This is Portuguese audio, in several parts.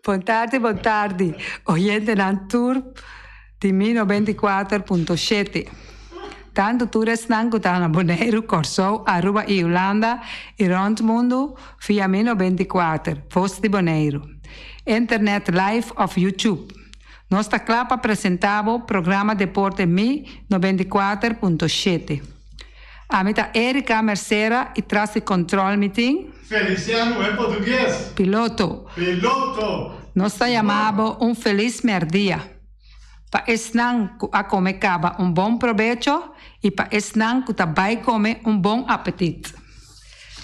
Boa tarde. Oyente na tour di Mino 24.7. Tanto tours nangu na Bonaire, Corso, Aruba e Holanda e rond mundo via Mino 24, Voz di Bonaire. Internet live of YouTube. Nostra clapa apresentava programa Deporte Mi 94.7. Amita Erika Mercera e tras de control meeting. Feliciano em português. Piloto. Nós chamamos feliz merdia. Para esnan a comer caba bom provecho e para esnan que também come bom apetite.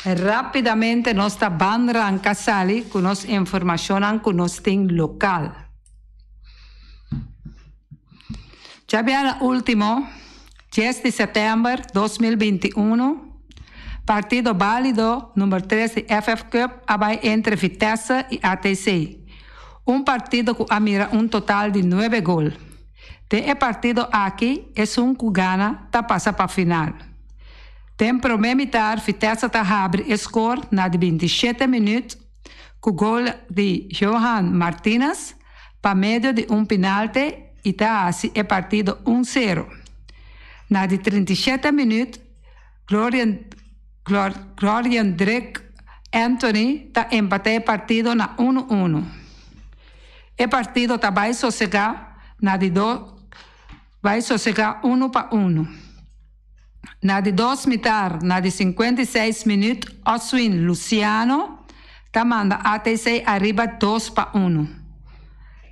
Rapidamente nós vamos arrancar sali com nos informação que nós temos local. Já viene último, 10 de setembro de 2021, partido válido número 3 de FF Cup abai entre Vitesse e ATC. Partido que mira total de 9 gols. De partido aqui é que gana tá passa para a final. Tem primeiro mitad, Vitesse tá abre score na de 27 minutos, com gol de Johan Martínez, para meio de penalti, e tá assim é partido 1-0. Na de 37 minutos, Glorian Drake Anthony tá empate partido na 1-1. O partido tá vai sossegar na de 1-1. Na de 2 mitad, na de 56 minutos, Oswin Luciano tá manda ATC arriba 2-1.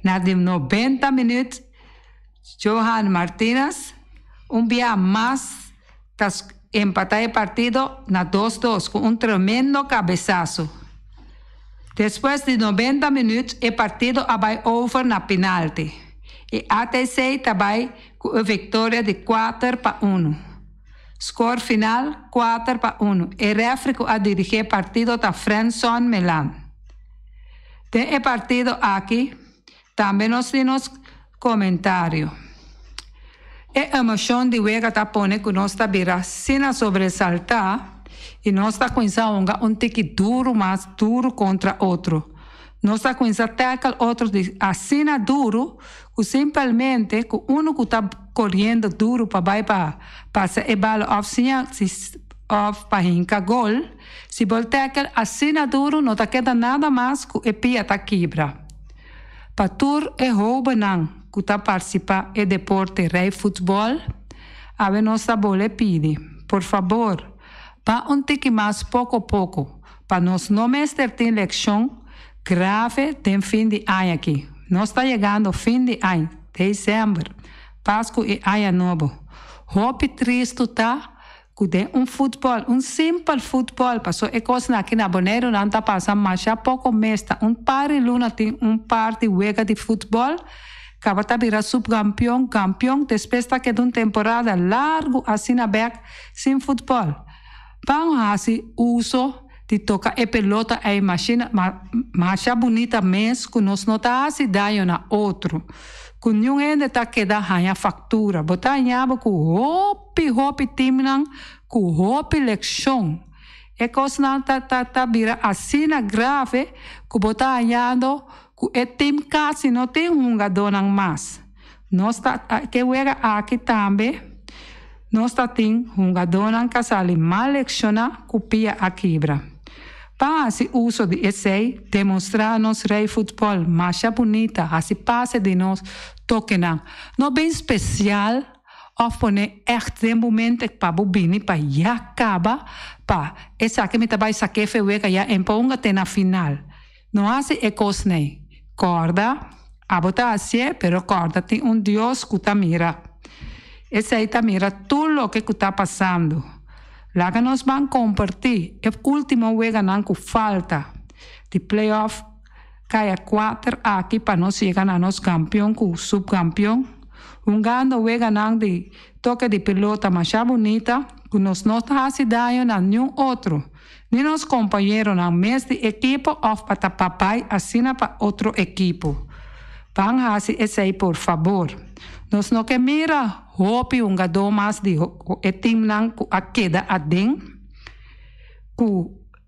Na de 90 minutos, Johan Martínez, dia mais, tas empatar partido na 2-2 com tremendo cabeçaço. Depois de 90 minutos, o partido vai over na penalti. E ATC também com a vitória de 4-1. Score final 4-1. E refri a dirigir o partido da Franson Milan. Tem o partido aqui, também nós temos comentário. A emoção de Wega tá pone que nós tá vira sina sobressaltar e nós tá com tique duro, mais duro contra outro. Nós tá com tackle outro de assina duro, que simplesmente que uno que tá correndo duro para passar e bala off para hinca gol, se bol tackle assina duro, não tá queda nada mais que pia tá quebra. Para tur é rouba não. Que está participando do deporte rei futebol, a nossa bola pede, por favor, para tique mais pouco a pouco, para nós não mestre ter eleição grave de fim de ano aqui. Nós está chegando fim de ano, dezembro, Páscoa e ano novo. Hope triste está que tem futebol, simples futebol, passou e coisa aqui na Bonaire não está passando, mas já pouco mestre, par de luna tem par de wega de futebol. Acaba de virar subcampeão, campeão, depois está que uma temporada larga assim na back sem futebol. Vamos fazer uso de tocar a pelota e imagina, mas bonita mesmo, que nós não está assim dando na outro. Que nenhum ainda está quedando a factura. Botar em água com hopi timnan, com hopi leção. E coisa não está virar assim na grave, que botar em água que tem quase não tem jogador mais. Nós tá que wega aqui também. Nós tá tem jogador que sale mal lecciona copia a quebra. Para esse uso de esse demonstrar nos rei futebol mais bonita, assim passe de nós toque não bem especial. Of pone echt een moment ik pa bobini pa ya kaba pa essa que me tabai saque fe wega ya emponga te na final. Não há se ecosnei. Corda, a botar assim, pero corda tem Deus que tá mira. Esse aí tá mira tudo o que tá passando. Lá que nós vamos compartilhar, o último wega não que falta de playoff, caia 4 aqui para nós chegar a nosso campeão, com subcampeão. Gando wega não de toque de pelota mais bonita, que nós não tá assim dando a nenhum outro. Nem nos companheiros na mesma equipe ou para papai assina para outro equipe. Vamos fazer isso aí, por favor. Nós não queremos mira hopi jogador mais de o time não a queda a den que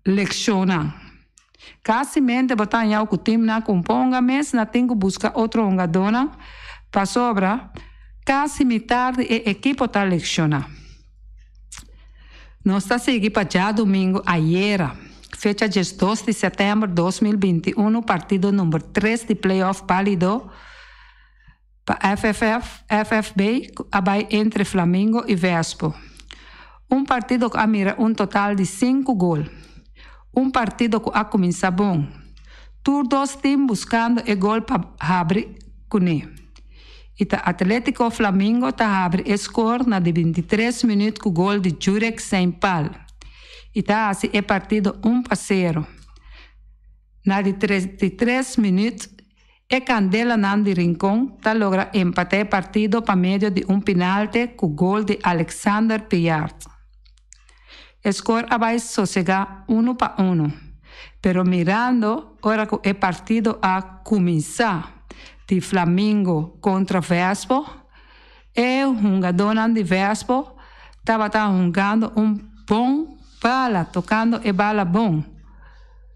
lecciona. Casi mente botar em o time na componga, mas na tenho buscar outro ongadona para sobra. Casi metade e equipo tá leccionar. Nós está seguindo para já domingo ayer, fecha 2 de setembro de 2021, partido número 3 de playoff válido para FFB, abai entre Flamengo e Vespo. Partido que mira total de 5 gols. Partido que a começar bom. Todos times buscando o gol para abrir com ele. E o Atlético Flamengo está abre score na de 23 minutos com o gol de Jurek Saint-Pal. E está assim é partido 1-0. Na de 33 minutos, Candela Nandi Rincón está logra empatar partido para meio de penalti com o gol de Alexander Pillard. Score abaixo sossegar 1-1. Pero mirando, ora que o partido a começar de Flamengo contra Vespo, jogador de Vespo estava jogando bom bala, tocando a bala bom.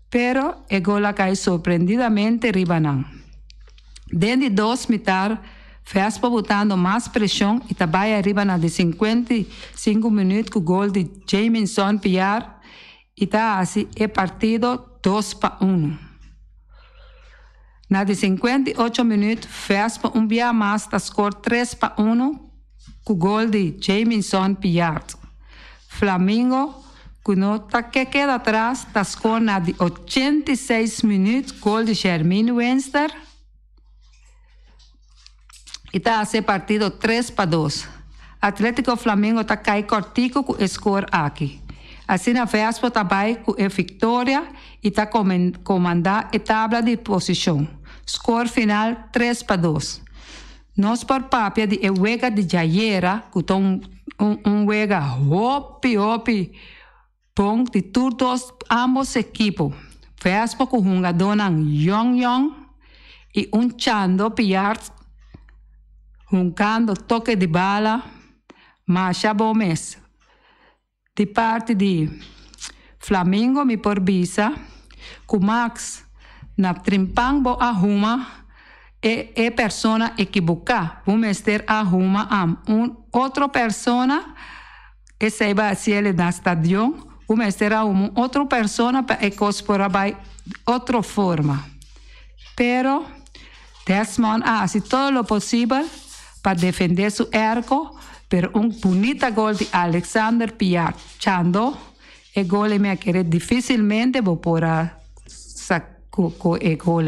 Pero o gol cai surpreendidamente ribanan. Dentro de 2 metades, Vespo botando mais pressão e também arriba na de 55 minutos com o gol de Jamison Pillard e está assim o partido 2-1. Na de 58 minutos, Vespo dia mais está score 3-1 com o gol de Jamison Pillard. Flamengo, que não está que queda atrás, está score na de 86 minutos, gol de Jermaine Wenster. E está a ser partido 3-2. Atlético Flamengo está cai cortico com o score aqui. Assim a Vespo está vai com a vitória e está comandar a tabla de posição. Score final 3-2. Nós por papia de Uega de Jayera, que está Uega hopi, bom de todos ambos equipos. Vespo com jogador Yong e Chando Pillard jogando toque de bala, Masha Gomes. De parte de Flamengo, me por visa, com Max na trimpang arruma e persona equivocada. Vamos ter arruma outra persona que se vai a ele na estadio. Vamos ter outra persona para incorporar by outra forma. Pero Desmond hace todo lo posible para defender su arco, pero bonito gol de Alexander Pillard. Chando, el gol me quiere difícilmente para sacar el gol.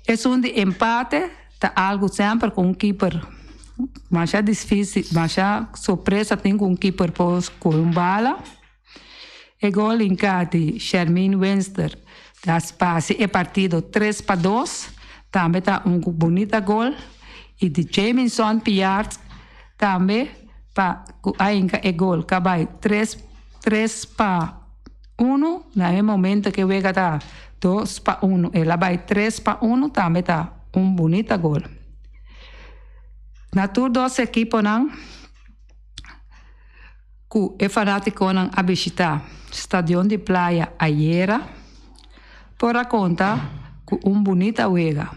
Es un empate, está algo siempre con un keeper. Más difícil, más sorpresa tengo un keeper con un bala. El gol en de Jermaine Wenster, das pase el partido 3-2. También está un bonito gol. Y de Jamison Pillard también para el gol. Cabay 3-1. En el momento que juega está 2-1. El abay 3-1 también está un bonito gol. Natur dos equipos que é fanático a visitar Estadio de Playa ayer por a conta com bonita juega.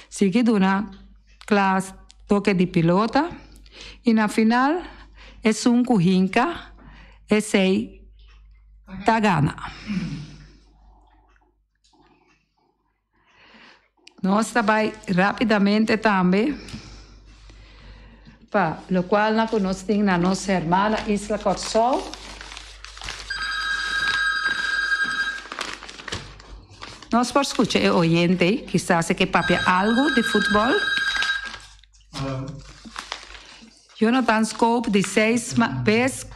Seguido una classe toque de pilota e na final é cujinca e 6 tagana. Nós trabalhamos rapidamente também para lo qual nós temos na nossa irmã Isla Corsol. Nós por escutar o oyente, quizás que papia algo de futebol. Jonathan Scope, de 6 vezes.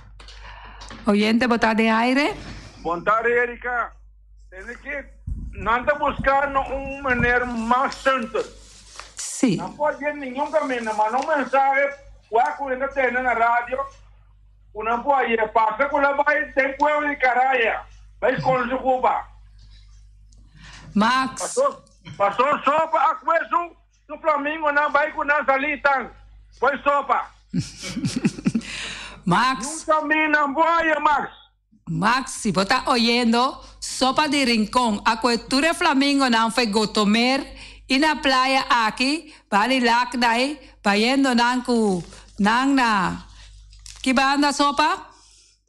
Oyente, botar de aire. Boa tarde, Erika. Tem que nada buscar maneira mais santa. Sim. Não pode ir nenhum caminho, mas não mensagem. O que ainda tem na rádio, o não pode ir. Passa com ela vai, tem coelho de caralho. Vai com o Cuba. Max. Passou sopa a coisa do Flamengo, não vai com nós ali, então. Foi sopa. Max. Não caminho, não vai, Max. Max, si vos estás oyendo, sopa de rincón. A cultura Flamingo não foi gotomer. E na playa aqui, vale lá que daí, vayendo nan ku, nang na. Que banda sopa?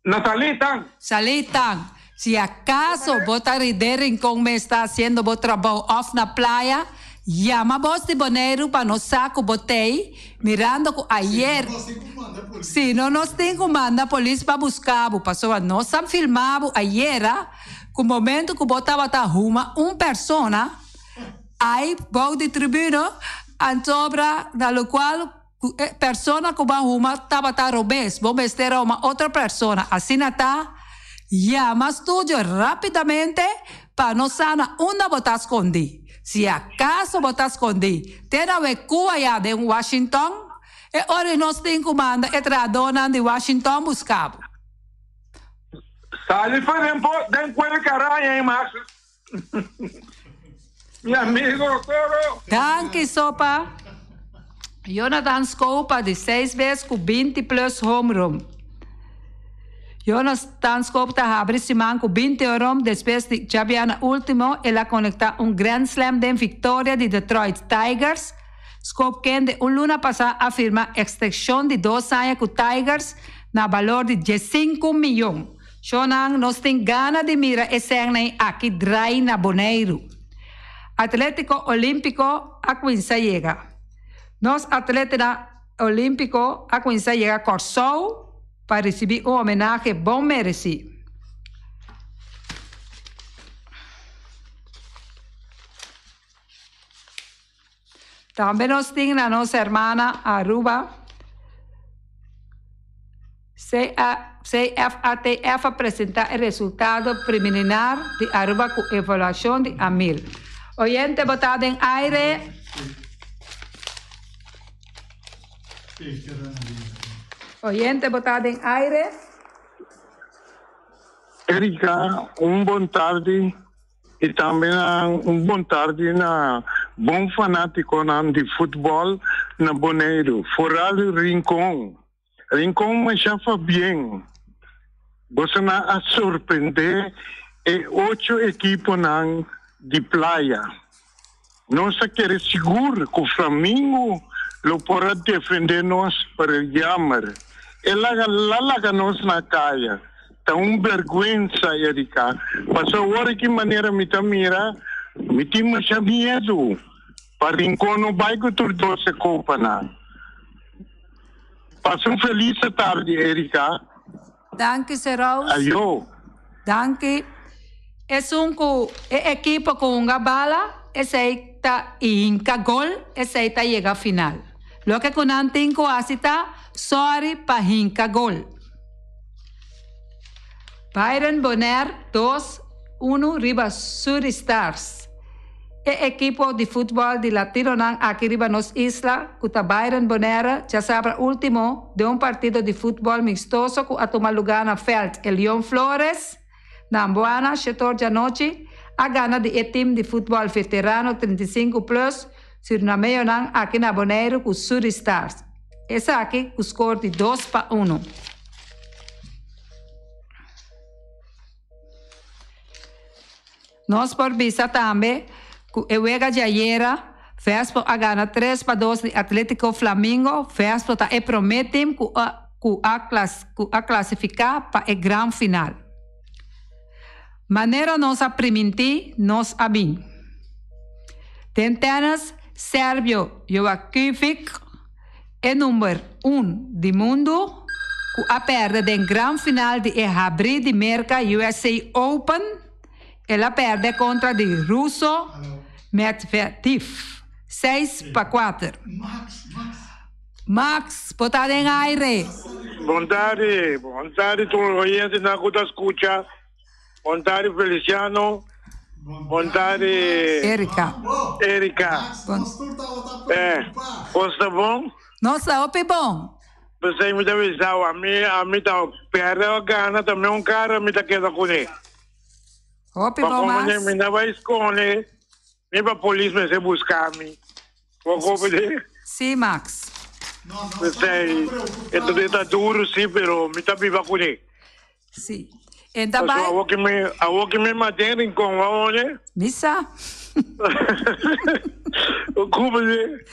Na Salitan. Salitan. Si acaso vos de rincón me está haciendo vos trabajo off na playa, llama vos de Bonaire para no saco botei, mirando que ayer. Si no nos tengo manda a polícia para buscar, pasó, nós han filmado ayer, que momento que vos estava ruma, persona, aí vou de tribuna, an sobra, na lo qual persona que va ruma estava robes, vou mestre uma outra persona, assim está. Llama estudio rapidamente para no sana una bota escondida. Si acaso bota escondida, tem a Cuba ya de Washington, e ora nós tem comanda e tradona de Washington buscavo. Sali foi den cuero caralho, hein, macho? Meu amigo, todo. Danke, sopa. Jonathan Scopa de 6 vezes com 20 plus home run. Jonathan Scopa abre Simán com 20 euros depois de Javiana último, ela conecta Grand Slam de vitória de Detroit Tigers. Scopa que de luna passada afirma extensión de 2 años com Tigers na valor de 5 milhões. Jonathan nós tem gana de mira e cena aqui drai na Bonaire. Atlético Olímpico a Quinza llega. Nos atleta olímpico a Quinza llega Corsou para receber homenaje bom merecido. Também nós temos a nossa irmã Aruba, CFATF apresentar o resultado preliminar de Aruba com evaluação de AMIL. Oyente botado em aire. Oyente botado em aire. Erika, bom tarde. E também bom tarde na bom fanático de futebol na Bonaire. Foral Rincón. Rincón me chama bem. Você a surpreender e 8 equipos de playa. Nós queremos seguro que o Flamengo lo podrá defender-nos para llamar. Ela larga nós na caia. Tá vergonha, Erika. Passou hora que maneira me mira, me tem mais medo. Para Rincón não vai que tu doce copa na. Passou feliz tarde, Erika. Danke, Seroz. Ayo. Danke. Equipo com uma bala, aceita inca gol, aceita chega a final. Lo que con antinco asita, sorry pa inca gol. Byron Bonaire 2-1 riba Sur Stars. Equipo de futebol de Latino aqui riba nos isla, kuta Byron Bonaire já sabe último de partido de futebol mixtoso que a tomar lugar na Feld Leon Flores. Na Amboana, setor de noite, a gana de time de futebol veterano 35 plus, sur na meio aqui na Bonaire com Sur Stars. Essa aqui com score de 2-1. Nós por vista também, com o Ega de Ayera, fez a gana 3-2 de Atlético Flamingo, fez para e prometem a classificar para o grande final. Maneira nós a permitir, nós a bem. Tentanas Sérgio Jovakovic é número 1 do mundo, com a perda de grande final de abril de Merca USA Open, ela perde contra o russo Medvedev 6-4. Max, botar em aire. Bom tarde, tu oyente na que escuta. Bom tarde, Feliciano. Bom tarde, Erika. Você bom? Nossa, ope bom. Você me deve avisar, a mim tá perde a gana também cara me tá querendo com ele. Ope bom, mas. Me dá vai escolher, me para polícia me se buscar me. Vou compreender. Sim, Max. Você, é duro sim, pero me tá viva com ele. Sim. En daarbij? A woki me maten Rincon, waone? Misa. Como de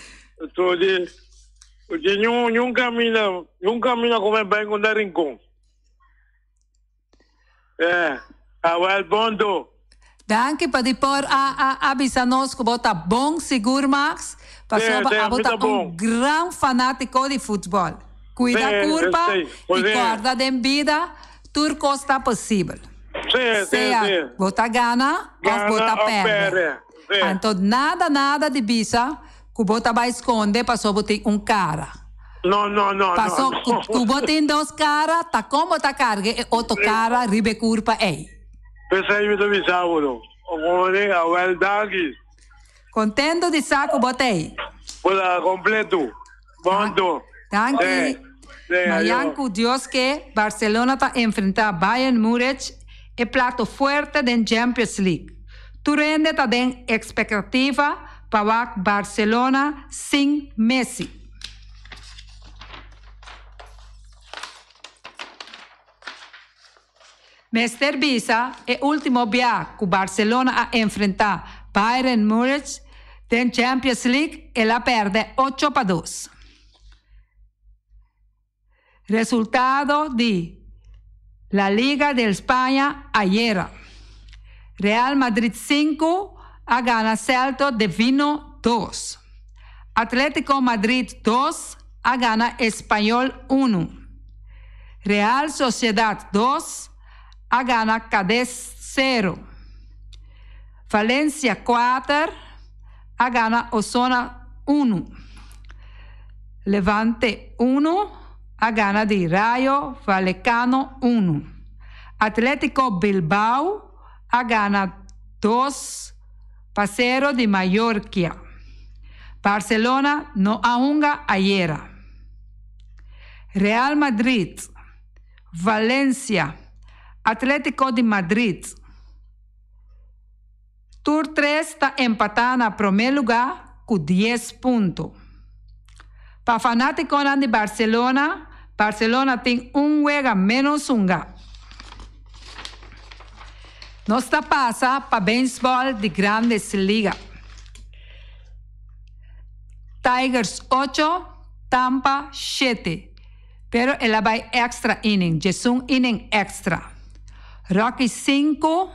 yung camina como bem com Rincon. Awal bondo. Danke pa di por avisanos que bota bom seguro Max. Pasó a bota gran fanático de fútbol. Cuida curva y guarda de vida tur costa posible. Sea bota gana o bota perde. Então nada de bisa que bota vai esconder passou botar cara. No. Passou que bota em dois caras, tá como tá carga e outro cara ribe curva ei. Pensa aí do bisavolo. Ore a verdade. Contento de saco botei. Hola completo. Bondo. Danke. Mayanku Dios que Barcelona está enfrentar Bayern Múnich e plato fuerte da Champions League. Tu rende está den expectativa para Barcelona sem Messi. Mester Bisa é o último viaje que Barcelona a enfrentar Bayern Múnich da Champions League e la perde 8-2. Resultado de la Liga de España ayer. Real Madrid 5 a gana Celta de Vigo 2. Atlético Madrid 2 a gana Español 1. Real Sociedad 2 a gana Cádiz 0. Valencia 4 a gana Osasuna 1. Levante 1 a gana de Rayo Vallecano 1. Atlético Bilbao a gana 2-0 de Mallorca. Barcelona no ahunga ayer. Real Madrid, Valencia, Atlético de Madrid. Tour 3 está empatada en primer lugar con 10 puntos. Para fanáticos de Barcelona, Barcelona tiene un juego menos un gol. No está pasa para béisbol de Grandes Ligas. Tigers 8, Tampa 7. Pero él va extra inning, es un inning extra. Rockies 5,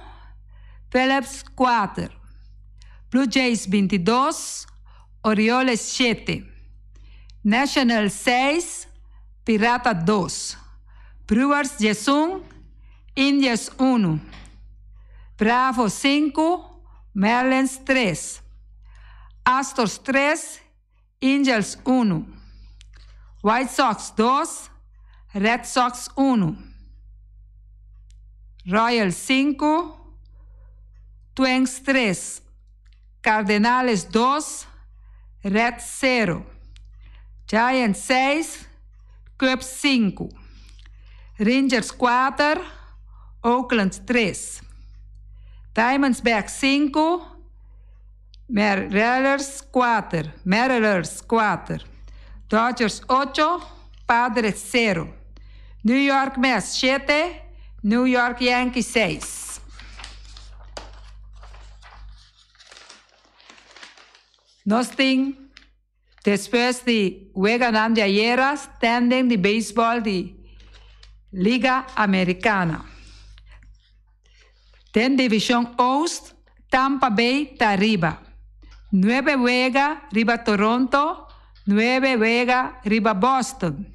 Phillips 4. Blue Jays 22, Orioles 7. National 6, Pirata 2. Brewers 1, Indians 1. Bravo 5, Marlins 3. Astros 3, Angels 1. White Sox 2, Red Sox 1. Royals 5, Twins 3. Cardenales 2, Red 0. Giants 6, Cubs 5. Rangers 4, Oakland 3. Diamondbacks 5, Mariners 4. Dodgers 8, Padres 0. New York Mets 7, New York Yankees 6. Nós temos, depois de jugar de ayer, standing de béisbol de Liga Americana. Tem División Oeste, Tampa Bay está arriba. 9 juega arriba Toronto, 9 juega arriba Boston.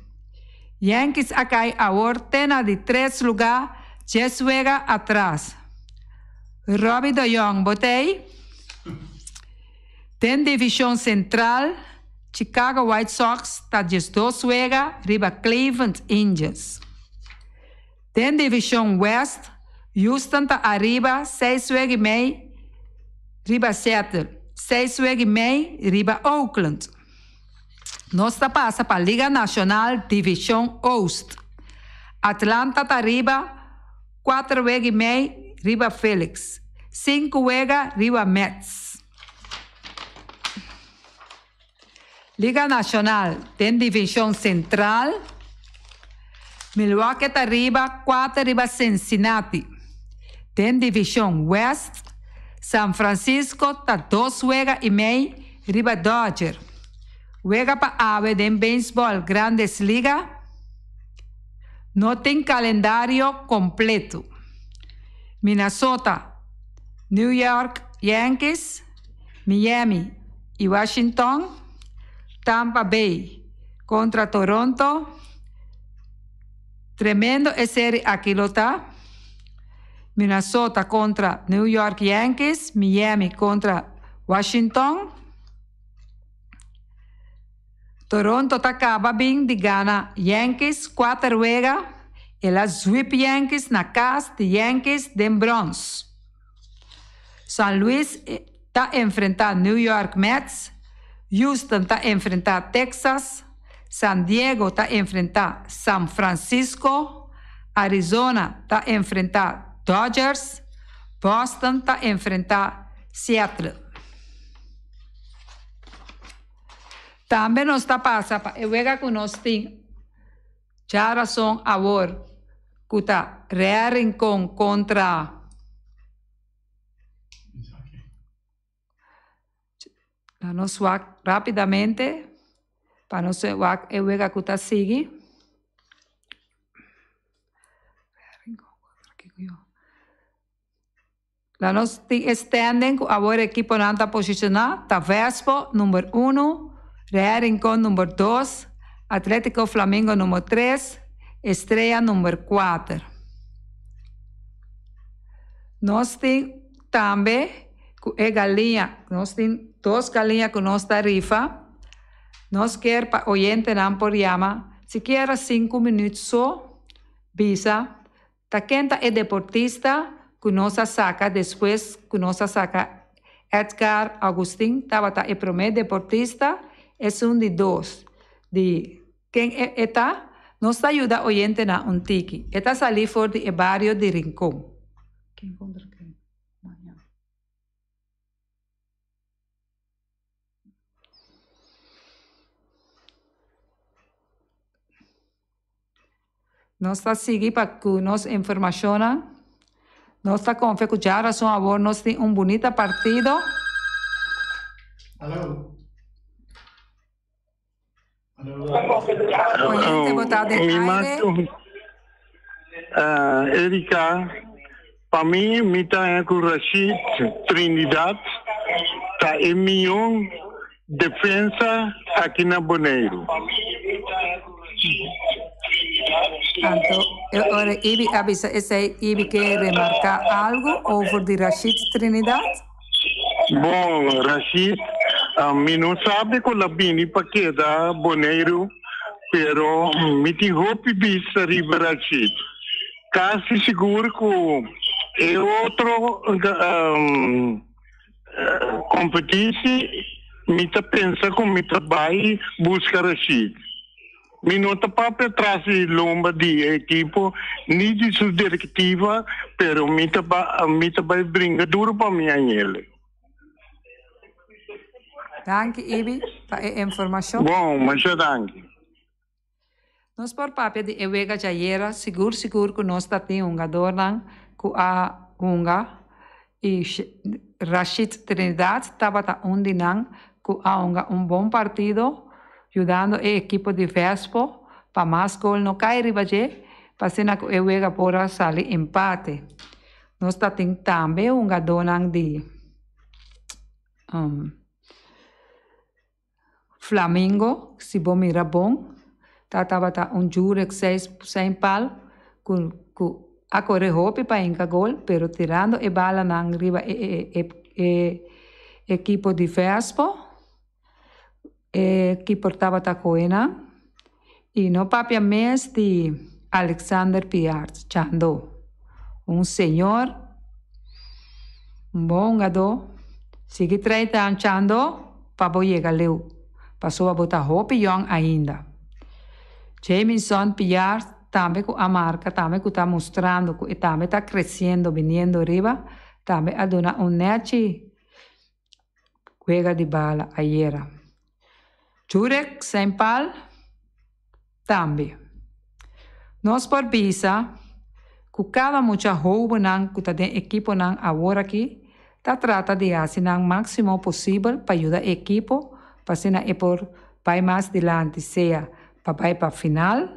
Yankees acá ahora tienen de 3 lugares, 10 juega atrás. Robbie DeYoung, botei. Tem División Central, Chicago White Sox está 2 juega arriba Cleveland Indians. Tem División West, Houston está arriba, 6 juega y medio, arriba Seattle. 6 juega y medio, arriba Oakland. Nossa passa para a Liga Nacional Divisão Oeste. Atlanta está arriba, 4 juega y medio, arriba Felix. 5 juega, arriba Mets. Liga Nacional tem Divisão Central. Milwaukee está arriba, 4 arriba Cincinnati. Den Division West, San Francisco está 2 juega y medio arriba Dodger. Juega para ave den béisbol Grandes Ligas. No tiene calendario completo. Minnesota, New York Yankees, Miami y Washington. Tampa Bay contra Toronto. Tremendo serie aquí lo está. Minnesota contra New York Yankees, Miami contra Washington. Toronto acaba bien de gana Yankees 4 juega. E la sweep Yankees na casa de Yankees de Bronx. San Luis está enfrentando New York Mets. Houston está enfrentando Texas. San Diego está enfrentando San Francisco. Arizona está enfrentando Dodgers. Boston está enfrentando Seattle. Também nós está passando para juega que nós temos já razão agora que está Rincón contra nós vamos rapidamente para nós juega que está sigue lá nós temos standing agora equipo não está posicionado está Vespo número 1 Real Rincón número 2, Atlético Flamengo número 3, Estrella número 4. Nós temos também galinha, nós temos 2 galinhas que nós tarifa. Nós queremos para oyente não por llama, se quer 5 minutos só, visa. Ta quenta é deportista que nós saca depois que nós saca Edgar Agustín, estava o primeiro deportista. Es de 2. De quem está, nos ajuda a oyente na un tiki. Está salir por el barrio de Rincón. Quem contra quem? Mañana. Nós está seguir para que nos informaciona. Nós está com que já razão a vos nós tem bonito partido. Alô. Oyente botar de aire. Erika, para mim, mita é com Rashid Trinidad, tá em minha defesa aqui na Boneiro. Agora, Ibi avisa, Ibi quer remarcar algo over de Rashid Trinidad? Bom, Rashid, mi não sabe com a bini para quedar Boneiro, pero me tem hope vista riba Rashid. Quase seguro que é outro competição, me tá pensa que me vai buscar Rashid. Me não está para trás de lomba de equipo, nem de sua diretiva, pero me tá vai brincar duro para mim ele. Dank Ibi, para a informação. Bom, mas já danke. Nós por papel de Ewega Jayera, seguro que nós temos um jogador que a unga e Rashid Trinidad estava onde não que a um bom partido, ajudando a equipe de Vespo para mais gol não cair ribaje, para ser que Ewega pora sair empate. Nós temos também um jogador de Flamengo, se bom mira bom, estava jurek 6 pal, que a correr hope para enca gol, pero tirando e bala na riba equipo de Vespo, que portava a coena, e no papia mes de Alexander Piarz, Chando, senhor, bom jogador, sigue traitando Chando, para chegar leu. Passou a botar hope young ainda. Jameson Piarz também com a marca, também que está mostrando que também está crescendo, vindo arriba, também a dona nete juega de bala ayer. Jurek Sempal também. Nós por visa, que cada mucha joven nang que tem equipo nang agora aqui, tá trata de fazer o máximo possível para ajudar o equipo, para ser por vai mais adiante, seja para ir para a final,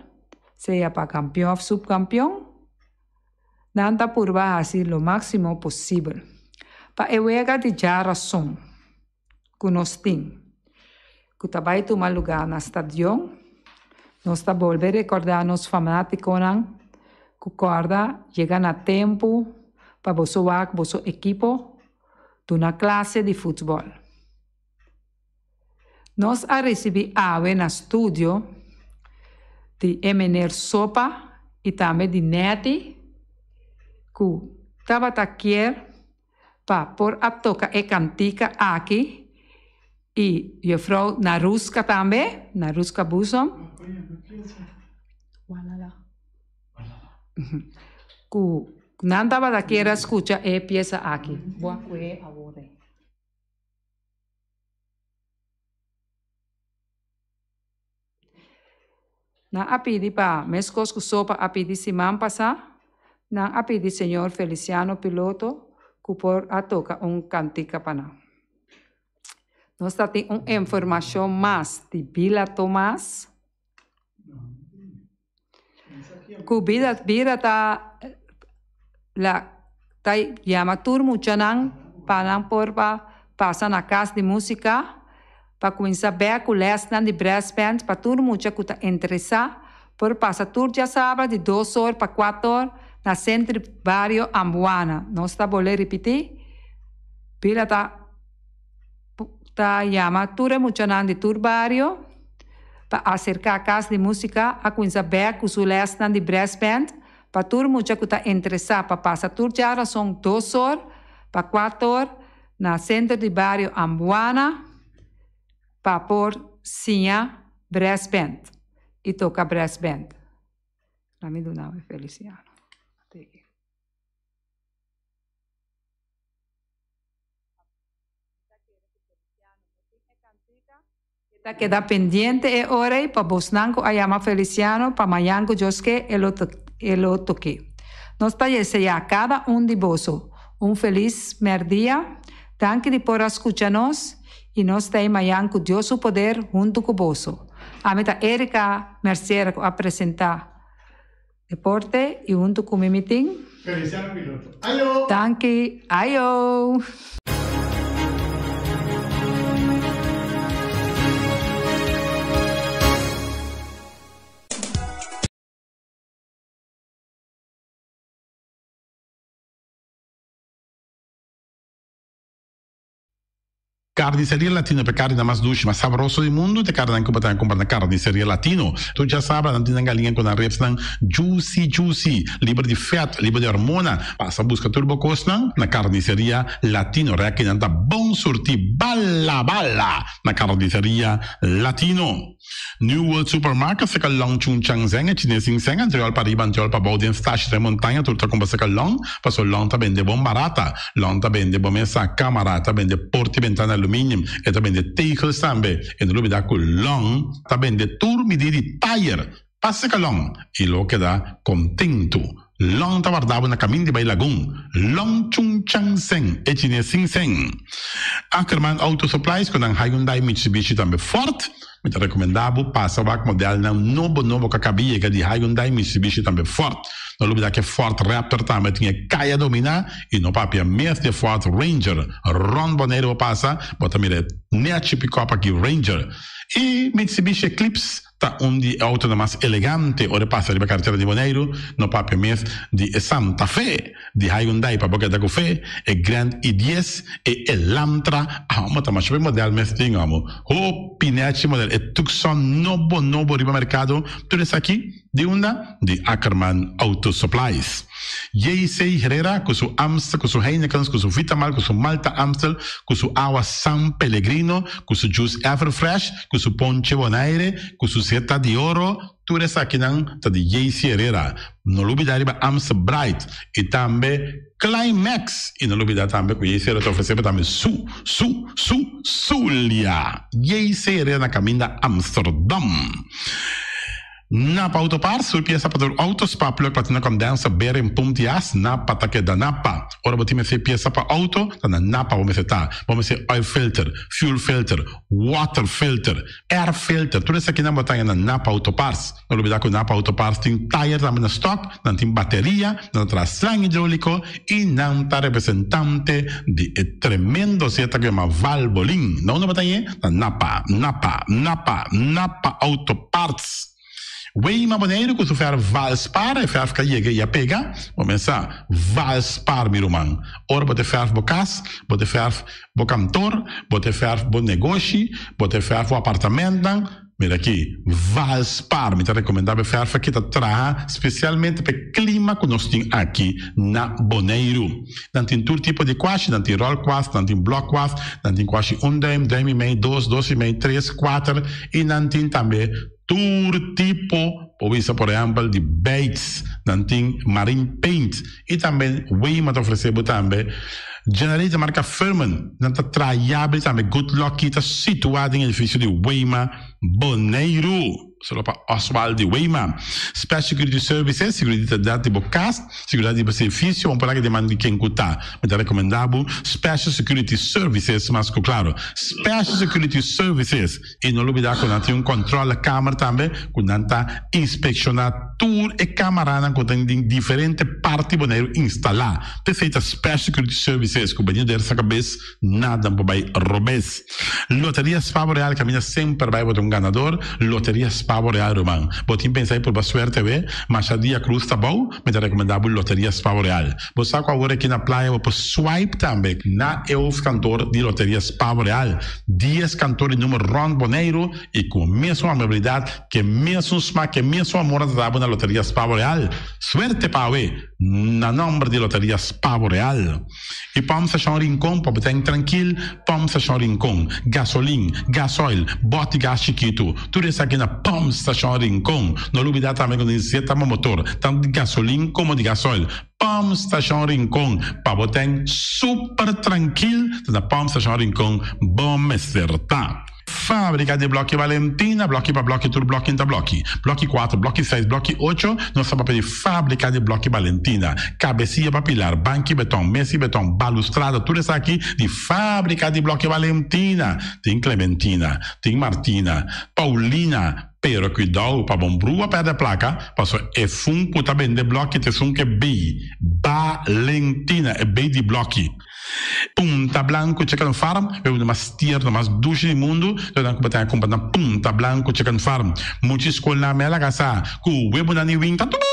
seja para campeão ou subcampeão, nada por fazer o máximo possível. Para eu de já razão que nós temos, que vai tomar lugar no estádio, nós está volver a recordar nos fanáticos que corda chega a tempo para você jogar com o equipo de uma classe de futebol. Nós a recebi ave no estúdio de Emener Sopa e também de Neti, que estava aqui para pôr a tocar e cantica aqui, e a vrouw Naruska também, Naruska Busom, que não estava aqui a escutar a peça aqui. Boa coisa agora. Na apidi pa mescos que sopa apidi semana passada, na apidi senhor Feliciano Piloto que por a toca cantica para nós. Nós temos uma informação mais de Bila Tomás. Que Bila tá la tá chama turma chanang para por passar na casa de música. Para começar a ver com o lesson de brass band, para todo mundo que está interessado, por passar tudo já sábado de 2 horas para 4 horas na centro barrio Ambuana. Nós está vou repetir, pila tá chama tudo muito de todo barrio para acercar a casa de música a começar a ver com o lesson de brass band, para todo mundo que está interessado, para passar tudo já são 2 horas para 4 horas na centro de barrio Ambuana. Para pôr sinha brass band e tocar brass band. Para mim, do nome Feliciano. Está queda pendiente e ora para Bosnanco a chama Feliciano para Mayanco Josque elo toque. Nós para desejar a cada de vós feliz merdia. Danke por escucharnos. E nós temos amanhã com Deus o poder junto com vós. A meta Erika Mercier apresentar deporte e junto com o meeting. Feliciano Piloto. Ayo! Danke. Ayo! Carnicería Latino, per carne más dulce, más sabroso del mundo, te carne anche para comprar Carnicería Latino. Tu já sabe, não tem galinha com a reps não juicy, livre de fat, livre de hormona. Passa busca turbo costa na Carnicería Latino, que não tá bom sortir bala na Carnicería Latino. New World Supermarket se long chung chang zeng e chinesing zeng anterior para riban anterior para baudien stash de montanha turta com se long, passo long ta bende bom barata, long ta bende bom essa camera, ta bende porti ventana aluminium e ta bende tegels tambe e no lubida ku long ta bende turmidi di tire, passe ka long e lo queda contento. Long ta guardava na caminho de Bailagoon, long chung chang zeng e chinesing zeng. Ackerman Auto Supplies com Hyundai Mitsubishi também forte. Me recomendavo passa o modelo novo que cabia que de Hyundai Mitsubishi também forte. Não lembro que Ford Raptor também tinha caia dominar e no papel mesmo de Ford Ranger. Ron Bonero passa, bota mira nem típico aqui Ranger. E Mitsubishi Eclipse tá de auto mais elegante, ora passa a carteira de Bonero, no papel mesmo de Santa Fe, de Hyundai para boca da café, e Grand i10 e Elantra, mas tá mais bem modelo mesmo tingamo. O pinete modelo e Tucson novo riba mercado, tudo isso aqui de onda de Ackerman Auto Supplies. J.C. Herrera com seu Amstel, com seu Heineken, com seu Vitamal, com seu Malta Amstel, com seu Agua San Pellegrino, com seu Juice Everfresh, com seu Ponche Bonaire, com seu Zeta de Oro, tudo isso aqui não tá de J.C. Herrera. Não olvidar riba Amstel Bright e também Climax. E não olvidar também que J.C. Herrera tá oferecendo também Zulia. J.C. Herrera na caminho da Amsterdam. Napa Autoparts, sul pieza para autos paplo platina condensa bere em puntias Napa take da Napa. Ora botime se pieza para auto, na Napa vamos tá. Vamos ser oil filter, fuel filter, water filter, air filter. Tudo isso aqui na botanha na Napa Autoparts. Não olvidar que Napa Autoparts tem tire também na stock, não tem bateria, não traz slang hidráulico e não tá representante de tremendo seta que é uma Valvoline. Não na botanha na Napa Autoparts. Weima Bonaire, que tu faz Valspar, e faz que pega, começa Valspar, meu irmão. Ora, você faz bocas, você faz bo cantor, você faz bo negócio, você faz bo apartamento. Mira aqui, Valspar, me recomendava fazer que traga especialmente para o clima que nós temos aqui na Bonaire. Não tem todo tipo de quase, não tem roll quase, não tem block quase, não tem quase 1 dime, dime e meio, 2, 2 e meio, 3, 4 e não tem também todo tipo, por exemplo, de baits, não tem marine paint e também Weima te ofereceu também generator marca Furman, não está traiável também Good Luck que está situado em edifício de Weima Bonaire. Solo para Oswald de Weima. Special Security Services, seguridade de bocas, seguridade de serviço, vamos falar que demanda de quem cuta. Mas é recomendável Special Security Services, mas claro, Special Security Services. E não olvidar que não tem controle da câmara também, que não está inspecionar tour e câmara, que tem diferente parte Bonaire instalar. Perfeita Special Security Services, que o banheiro dessa cabeça, nada para robes. Loteria Spavo Real, caminha sempre vai para um ganador. Loteria Spavo Real, Romano. Botim pensei por suerte, mas a dia cruz tá bom, mas é recomendável Loteria Spavo Real. Você sabe agora aqui na praia, vou swipe também na EUF cantor de Loteria Spavo Real. 10 cantores número Ron Bonaire e com a mesma amabilidade, que mesmo smack, que mesmo amor da na Loteria Spavo Real. Suerte para na nome de Loteria Spavo Real. E vamos achar um rincão, para botar tranquilo, vamos achar um rincão. Gasolina, gasoil, bote gás chiquito. Tudo isso aqui na Pump Station Rincon. Não olvidar também quando dizer tá motor, tanto de gasolina como de gasoil. Pump Station Rincon, para botar super tranquilo na Pump Station Rincon, bom acertar. Fábrica de Bloque Valentina, bloque para bloque, tudo bloque inta bloque. Bloque 4, bloque 6, bloque 8, nós estamos para Fábrica de Bloque Valentina. Cabecinha para pilar, banco betão, mesa betão, balustrada, tudo isso aqui de Fábrica de Bloque Valentina. Tem Clementina, tem Martina, Paulina, pero cuidado para bom brua perder placa, passou é fun puta bem de bloque, te sun que B, Valentina, é B de bloque. Punta Blanco Chicken Farm, é uma das tierras mais duras do mundo. Então, eu tenho comprado na Punta Blanco Chicken Farm. Muitas escolas na minha casa, com o web na Niwin, tá tudo.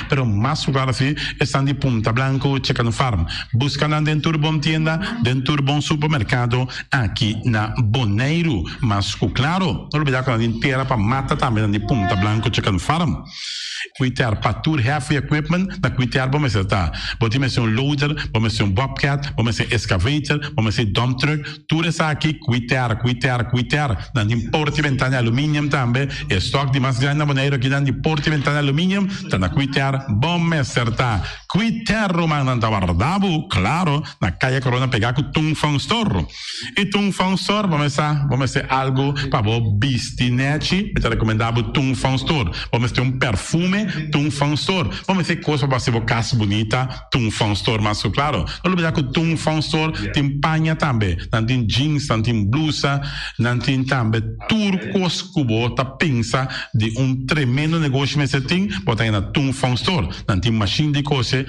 Pero mais claro assim, estão de Punta Blanco Chicken Farm. Buscando dentro de bom tienda, dentro de bom supermercado, aqui na Bonaire. Mas claro, não olvidar que a gente inteira para mata também de Punta Blanco Chicken Farm. Cuitar para tour heavy equipment, na cuitar vamos estar. Vamos ser loader, vamos ser bobcat, vamos ser excavator, vamos ser dump truck, tudo isso aqui cuitar. Na de porta e ventana de alumínio também, estoque de mais grande na Bonaire aqui de porta e ventana de alumínio, tá na cuitar, vamos acertar. Cuitar Romano na Guardabo, claro, na calle Corona pegar com Tung Fang Store. E Tung Fang Store, vamos ser algo para o bistinete, é recomendável Tung Fang Store. Vamos ter um perfume Tung Fang Store. Vamos ter coisa para ser casa bonita, Tung Fang Store, mas claro, não olvidar que o Tung Fang Store tem panha também, não tem jeans, não tem blusa, não tem também turcos que você pensa de tremendo negócio, mas você tem, bota aí na Tung Fang Store, não tem machine de coisa,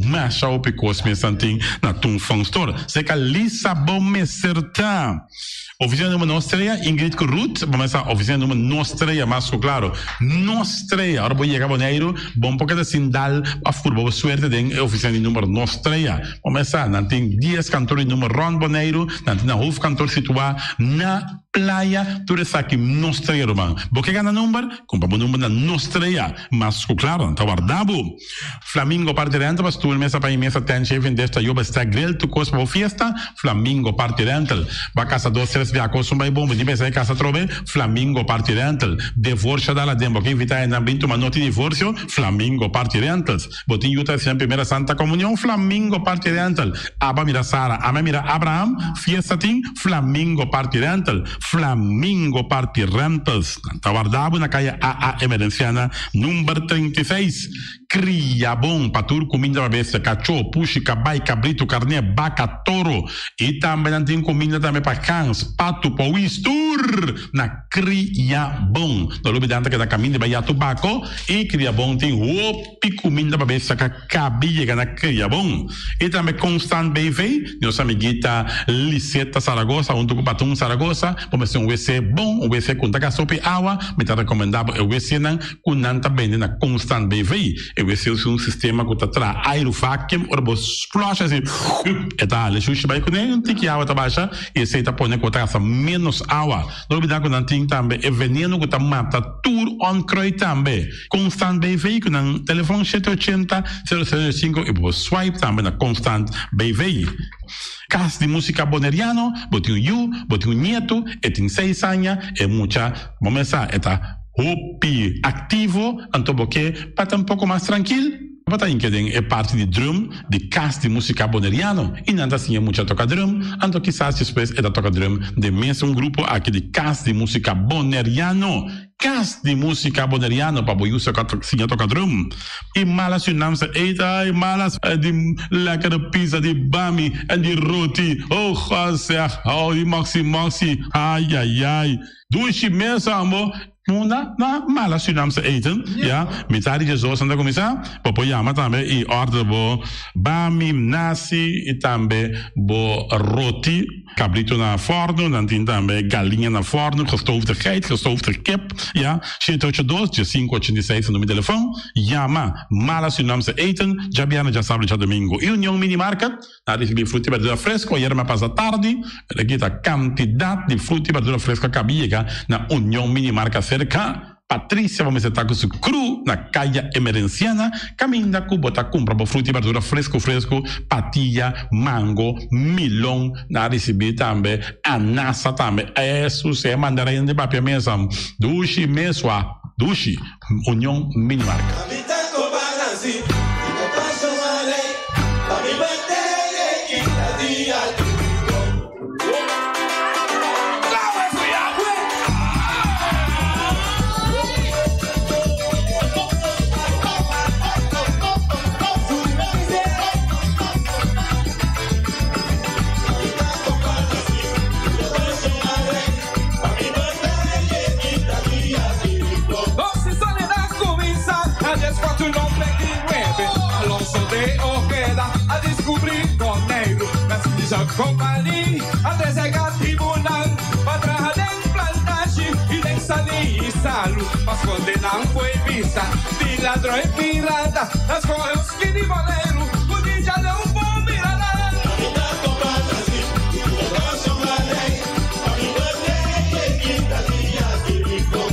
masha o picos, mas não tem na Tung Fang Store. Você que lisa bom me acertar. Oficina número Nostreia, Ingrid Ruth, vamos a oficina número Nostreia, mas claro, Nostreia, agora vou chegar a Bonaire, bom porque assim dá a furba, suerte de oficina número Nostreia. Vamos a, não tem 10 cantores número Ron Bonaire, não tem na Ruf cantor situado na praia, tudo isso aqui Nostreia, Romano. Porque ganha número, compra o número na Nostreia, mas claro, não está guardado. Flamingo Partirental, mas tu mesa para imensa tenche even desta yoba está grill tu cos para fiesta, Flamingo Partirental. Ba casa 2 via cos vai bom, de mesa casa trobe, Flamingo Partirental. Divorcio dalla dembo che invita in ambito ma noti divorcio, Flamingo Partirentals. Botin yuta in primera Santa Comunión, Flamingo Partirental. Abba mira Sara, ama mira Abraham, fiesta ting, Flamingo Partirental. Flamingo Partirentals. Tawardabo na kaya AA Emerenciana, número 36. Cria bom, patur comida bestia, cachorro, puxi, cabai, cabrito, carne, vaca, toro. E também tem comida também para cães, pato, pauistur. Na cria bom. No lugar que da caminho vai a tubaco e cria bom tem opi comida para bestia, que cabia na cria bom. E também Constant BV, nossa amiguita Liseta Saragossa, junto com o Patum Saragossa, vamos ter WC bom, WC com taca sopa água, me está recomendado o WC não, com nanta bem na Constant BV. WC é sistema que está aero vacuum, ou você splash assim, e tá, ele chucha vai com ele, tem que água tá baixa, e você tá pondo com taça menos água. Não olvidar que não tem também, é veneno que tá mata tudo on croi também. Constant BV, que no telefone 780 005 e você swipe também na Constant BV. Cas de música boneriano, botinho you, botinho nieto, e tem 6 anos, e mucha, vamos começar, eta hopi ativo, então porque para um pouco mais tranquilo, para que é parte de drum, de cast de música boneriano, e não assim é muito toca drum, então quizás depois é da toca drum de mesmo grupo aqui de cast de música boneriano. Cast de música boneriano para boiar se toca drum. E malas unamsa eita, e malas de lekkere pizza de bami e de roti. Oh, zeg, oh, die maxi, ai, ai, ai. Doe je mesmo, amor. Na mala Surinaamse eten, ja, met daar die zo zijn commissaris, popo yama também e order bo bami, nasi e também bo roti, cabrito na forno, dan tem também galinha na forno, gestoofde geit, gestoofde kip, ja, 782 586 no meu telefone, yama mala Surinaamse eten, Jabiana já sabe já domingo, e União Minimarket, na recebi fruta e verdura fresco, ayer me passa tarde, aqui a quantidade de fruta e verdura fresca cabia na União Minimarket cerca Patrícia vamos estar com o cru na caia emerenciana, caminha com bota compra para fruta e verdura fresco, patilha, mango, milão, na receber também, anassa também, isso é mandarim de papel mesmo, dushi mesmo, dushi, União Minimarket. Company, até chegar tribunal, para em plantagem e nem salir e salo, mas quando não foi vista, de ladrão e pirata, nas correios que de boleiro, o dia já não vou mirar.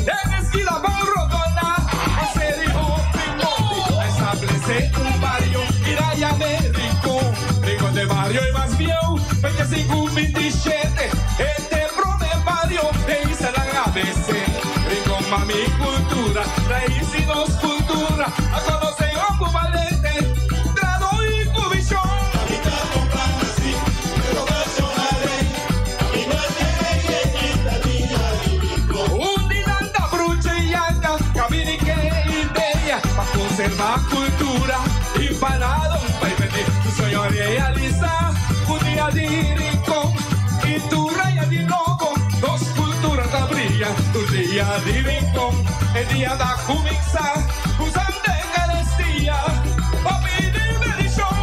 Debes que la vão rodonar, a ser hijo a estabelecer barrio, ir a Américo, rico de barrio e más bien. 25-27, este barrio de Isla ABC. Rico mami cultura, raíz cultura, a conocer algo valente, grado y cubichón. Un dinanta brucha y yanca, camine que idea, para conservar cultura y parado, para pedir tu sueño realizar. De rincón y tu raya de novo, dos culturas da brilha, tu dia de rincón, el día da comienza, usando de carestia, a pedir bendición.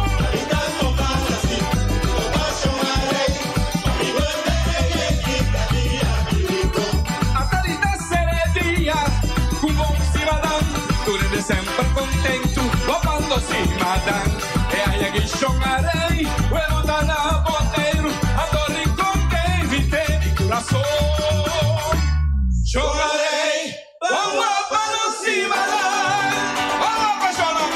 A tarita seredia, con bom ciudadán, tu de sempre contento, levando cimadán, e aí a guichonarei, bueno da la boteiro, adoro e contém, coração. Chorarei, vamos para o cimadán, vamos apaixonar.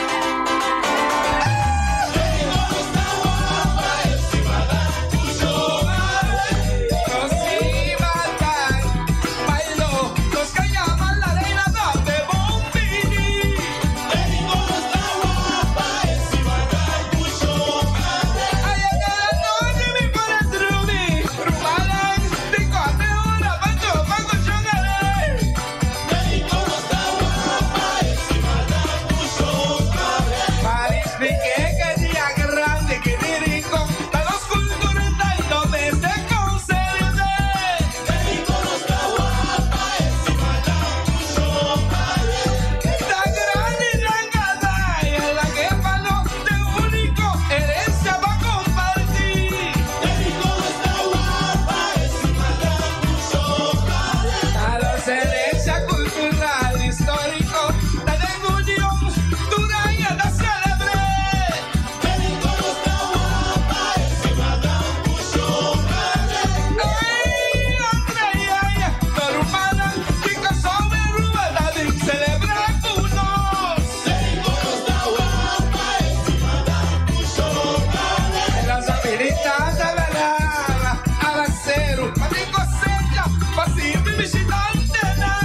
visitante na.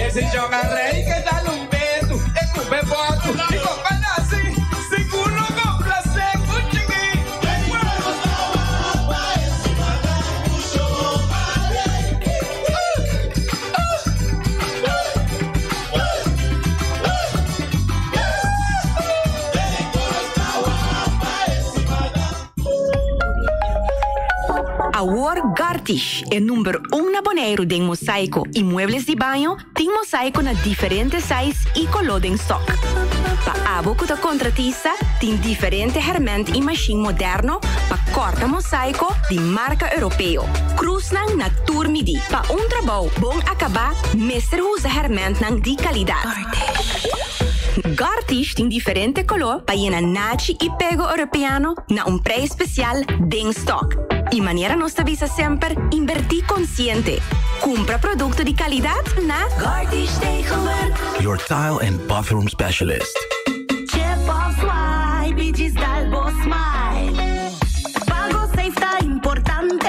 Se joga rei que dá um beijo, é com beboto, e com panassi, seguro com prazer, cutigui. Award Gartish é número 1 na Bonaire de mosaico e muebles de banho, tem mosaico na diferentes sizes e color em stock. Para abo que contratista, tem diferente herment e machine moderno para corta mosaico de marca europeu. Cruz nang na turmidi, para trabalho bom acabar, mestre usa herment nang de qualidade. Gartish tem diferente color para ir na nachi e pego europeano na preço especial de stock. E maneira nossa visa sempre invertir consciente. Compra produto de qualidade na Gartish Tegenwerk. Your tile and bathroom specialist. Chip of swipe, Dalbo smile. Pago safe está importante.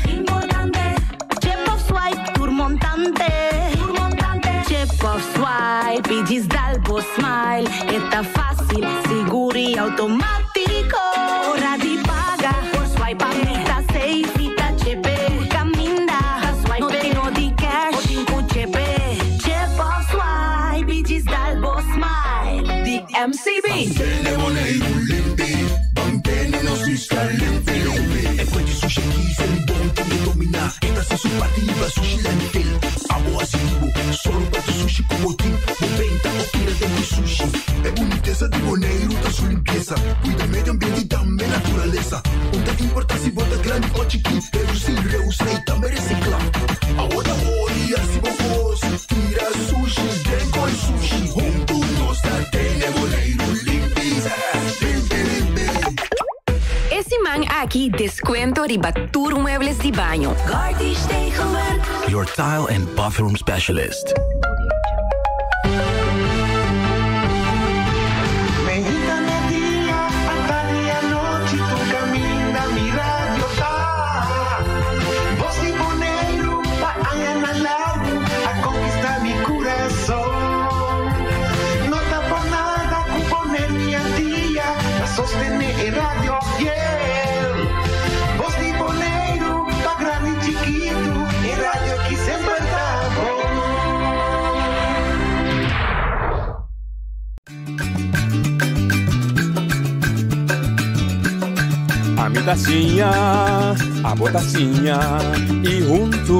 Importante. Chip of swipe, turmontante. Turmontante. Chip of swipe, Dalbo smile. Está fácil, seguro e automático. Hora de pagar por swipe, está safe, está chepe. Caminda, swipe, no tenho de cash. O chepe. Chip of swipe, Dalbo smile. The MCB. E poi di sushi chi sei un buon che mi domina. E da se su partiva sushi lentil. Amo asivo, solo per sushi como team. Moventa o tira de sushi. É boniteza de Bonaire, da sua limpeza. Cuida meio ambiente e também natureza. Onde importa se bota grande ou chiquinho. Eu sim reusei e também reciclar. A outra olha se bocos. Tira sushi, vem com sushi. Junto nós tem Bonaire limpeza. Esse man aqui descuento ribatur muebles de banho. Gartish Tegenwerk. Your tile and bathroom specialist. Sostener radio fiel. Voz de Bonaire, pa grande e chiquito, e radio que sempre tá bom. A tacinha, a botacinha, e junto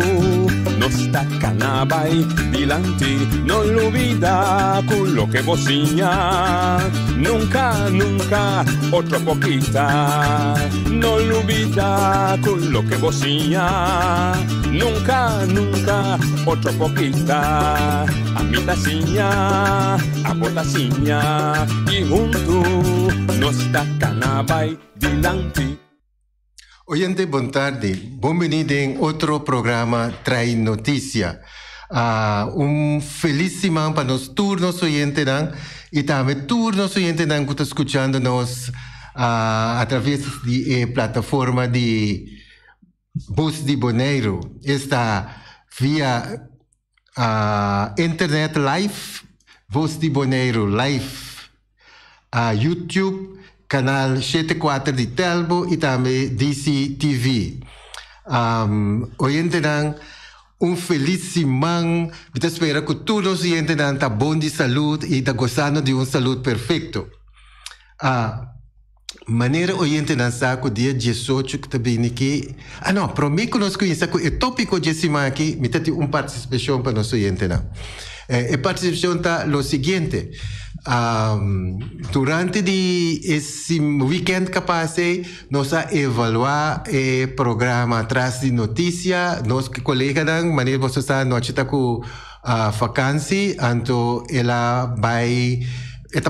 nos tacanabay dilante, no olvida con lo que bocina. Nunca, nunca, otro poquita, no olvida con lo que bocina. Nunca, nunca, otro poquita. A mi tacinha, a botacinha, y junto nos tacanabay dilante. Oyente, boa tarde. Bem-vindo em outro programa Trai Notícia. Feliz semana para nós, todos os oyentes, e também todos os oyentes que estão escutando nós através da plataforma de Voz de Bonaire. Está via internet live, Voz de Bonaire live, YouTube, canal 74 de Telbo e também DC TV. Oyente, feliz semana. Eu espero que todos os oyentes estão bom de saúde e estão gostando de saúde perfeito. Maneira oyente não sabe que dia 18 que também aqui. Não, para mim que nós conhecemos o tópico de semana aqui, me tem participação para nós oyentes. A participação está o seguinte. Durante esse weekend que passei, nós evaluar o programa Atrás de Notícia. Nós colegas, maneira você está noite está com vacância, então ela vai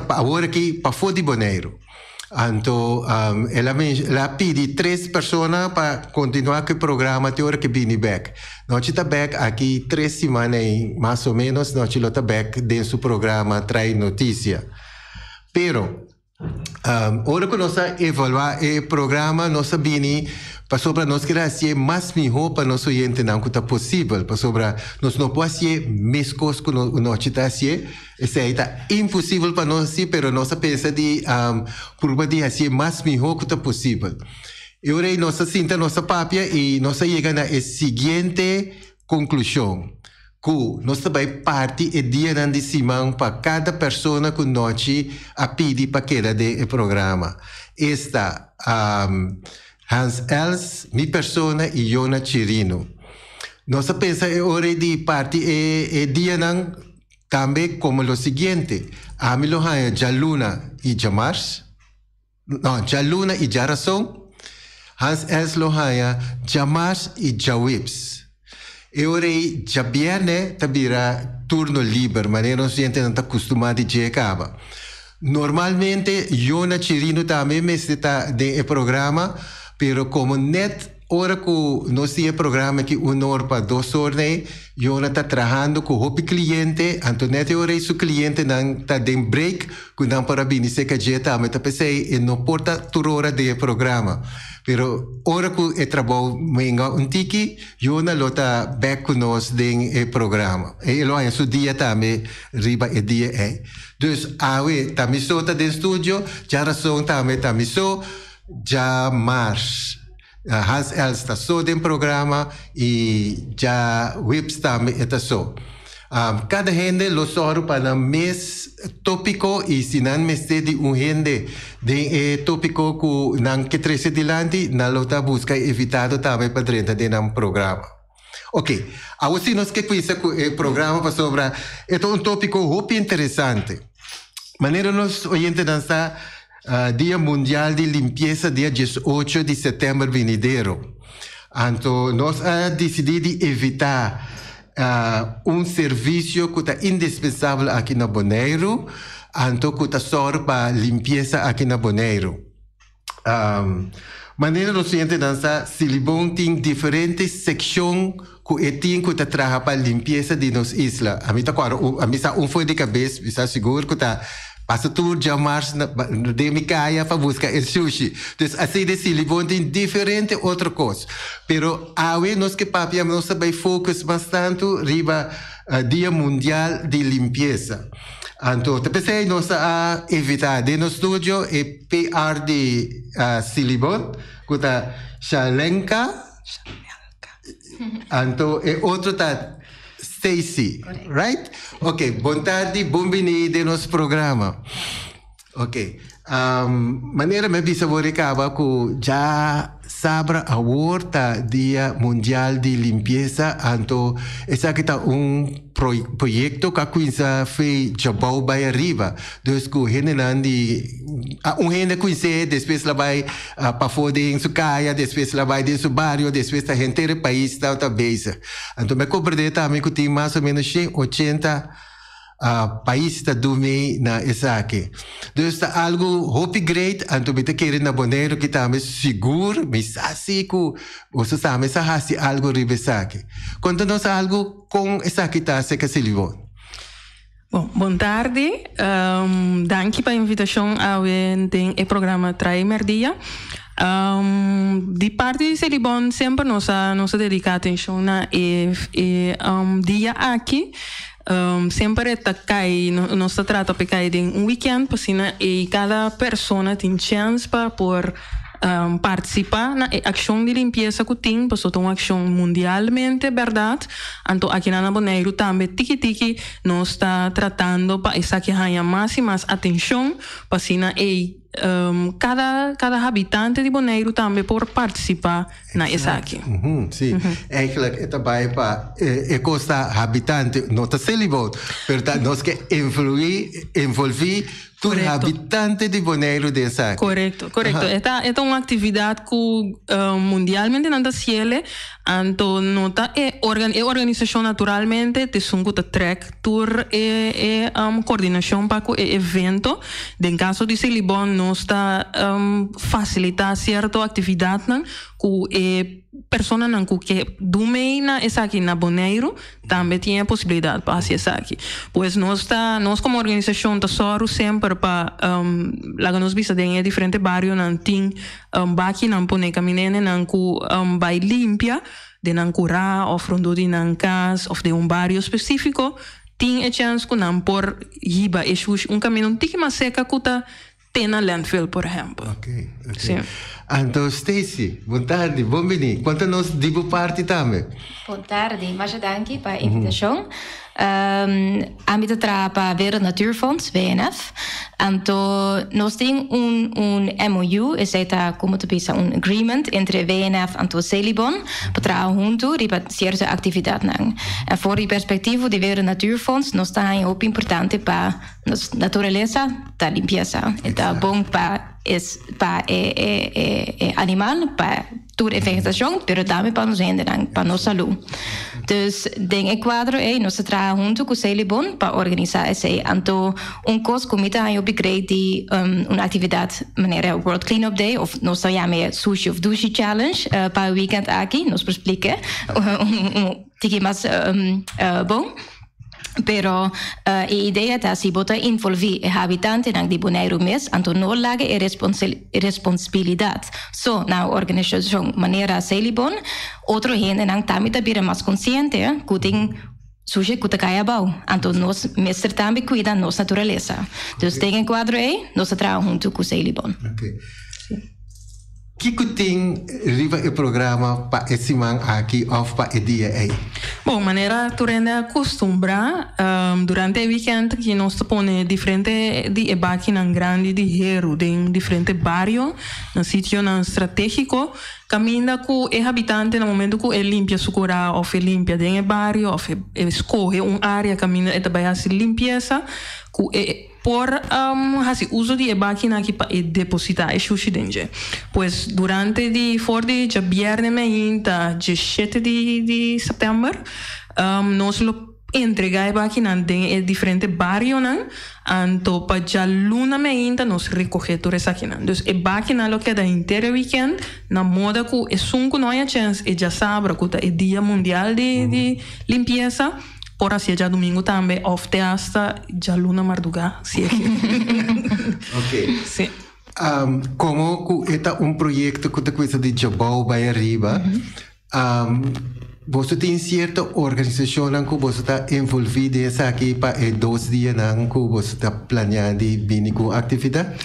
agora aqui para fora de Bonaire. Anto, ela pedi 3 personas para continuar com o programa até a hora que vini back. Nós está back aqui 3 semanas, mais ou menos, nós está back dentro do programa Trai Notícia. Pero, hora que nós evaluar o programa, nós vini passou para nós querer ser mais melhor para nós oyentes não que está possível, passou para nós não pode ser mais coisas que nós está ser, isso aí está impossível para nós ser, pero nós pensa de por de ser mais melhor que está possível. E agora nós sinta nossa papia e nós chega na seguinte conclusão, que nós também parte e dia de semana para cada pessoa que nós a pedir para querer de programa. Esta Hans Els, mi persona e Jona Chirino. Nós pensamos hora de parte e dia também como o seguinte. A mim lo haya Jaluna e Jamars. Não, Jaluna e Jarason. Hans Els lo haya Jamars e Jawips. E hora de viernes tabira turno livre, mas nós gente não está acostumado a acaba. Normalmente, Jona Chirino também me está de programa. Pero como net hora que nós temos programa que 1 hora para 2 horas, eu não está trabalhando com o cliente, então net hora o cliente não está dando break, que não para vir se que já está, mas tá pensei e não porta toda hora de programa. Pero hora que eu trabalho menga tiki, eu não está back com nós de programa. E ele é o dia também riba e dia é. Dus awe também só tá de estúdio, já razão também só já Mars, Hans Els está só dentro do programa e já Whips também está só. Cada gente lo sorro para o mesmo tópico e se não me de gente de tópico que não que trece dilante, não lo está busca evitado também para dentro do programa. Ok, agora se nós que conhece o programa para sobre é tópico muito interessante. Maneira nós oyentes dançar Dia Mundial de Limpieza, dia 18 de setembro venidero. Então, nós decidimos evitar serviço que está indispensável aqui na Bonaire, então que está só para limpeza aqui na Bonaire. Maneira nós gente dançar, Silibon tem diferentes secções que está trabalhando para limpeza de nossa isla. A mim está claro, a mim está foi de cabeça, está seguro que está passa tudo de março de Micaia para buscar o sushi. Então, assim de Silibon tem diferente outra coisa. Pero, awe nós que papiam, nós também focus bastante riba Dia Mundial de Limpeza. Então, pensei nós a evitar de no estúdio e PR de Silibon, que está Shalenka. Então, e outro está Stacy, right? Ok, boa tarde, bem-vindo ao nosso programa. Ok, maneira me bisa acaba que já sabe a horta Dia Mundial de Limpeza, então esse aqui está projeto que a Quinza fez Jabal vai arriba, dus que gente não de gente conhece, depois lá vai para fora em sua casa, depois lá vai em seu bairro, depois a gente do país está base. Então me compreendo também que tem mais ou menos 80 país está dormindo na Isaac. Então, está algo hope great, então, me querer na Bonaire que está seguro, mas assim que você sabe, se algo ribe Isaac. Conta-nos algo com Isaac está se que se livou. Bom, boa tarde. Danke pela invitação ao programa Trai Merdia. De parte de Silibon, sempre nós dedicamos atenção na dia aqui. Sempre cai, nós tratamos de cair em weekend, e cada pessoa tem chance para poder participar na ação de limpeza que tem, porque é uma ação mundialmente, verdade? Então, aqui na Bonaire também, tiki-tiki, nós está tratando para essa que ganha mais e mais atenção, para cada habitante de Bonaire também por participar na ESAC. Sim, eigenlijk é também para costa habitante, não está celibado, mas nós que envolver Todos los habitantes de Bonaire de esa. Correcto. Esta es una actividad que mundialmente no se anto nota organización naturalmente te sungo te track tour coordinación para el evento. En caso de Celibon no está facilitar cierta actividad que persona que domeina esa aquí na Bonaire también tiene posibilidad para hacer esa aquí. Pues nos como organización tesoro siempre para la que nos visa de diferentes barrios nan ting baki nan pone caminene nan ku vai limpia de nan cura of rondo di nan cas of de un barrio específico ting chance ku nan por hiba eshush un caminho un tiki mais seca kuta tena landfill por ejemplo. Okay. Sí. Então, Stacy, boa tarde, bem-vindo. Conta-nos de boa parte também. Boa tarde, mas danke para a invitação. Ambito para ver o Natuurfonds, WNF. Então, nós temos MOU, como tu pensa, agreement entre WNF e Celibon, para trabalhar junto para certa atividade. E for a perspectiva de ver o Natuurfonds, nós temos muito importante para a natureza da limpeza. É bom para animal, para toda a vegetação, mas também para nós gente, para nossa saúde. Então, em quadro nós trabalhamos junto com o Celibon para organizar esse. Então, coisa que nós temos de uma atividade, maneira World Cleanup Day, ou nós chamamos Sushi of Dushi Challenge, para o weekend aqui, nós explica, tique mais bom. Pero a ideia é se botar envolver os habitantes de Bonaire mesmo, então não larga a responsabilidade só na organização maneira Celibon, outro gente não também está mais consciente que tem sujeito que está caiabau, então nós mesmo também cuida da nossa natureza. Então tem um quadro aí, nós trabalhamos junto com o Celibon. Okay. O que tem riba o programa para esse man aqui ou para o dia aí? Bom, maneira tu rende acostumbrar durante o weekend que nós põe diferente de ebaki nan grande de hero em diferente barrio, no sítio nan estratégico, caminha com o habitante no momento que ele limpia sucura ou limpia de barrio ou escolhe área caminha e também a limpeza por uso de máquina aqui para depositar sushi dentro. Pois durante de viernes ainda 17 de setembro nós entregar a máquina em diferentes barrios, então para já luna ainda nós recolher toda essa máquina. Então a máquina lo que da inteiro weekend na moda que é sunco não é chance e já sabe que é dia mundial de limpeza. Por assim, já domingo também, ofte hasta já luna madrugada. Ok. Sim. Como este é projeto que coisa de Jabal vai arriba, você tem certa organização que você está envolvido nessa aqui para 2 dias que você está planeando vir com a atividade?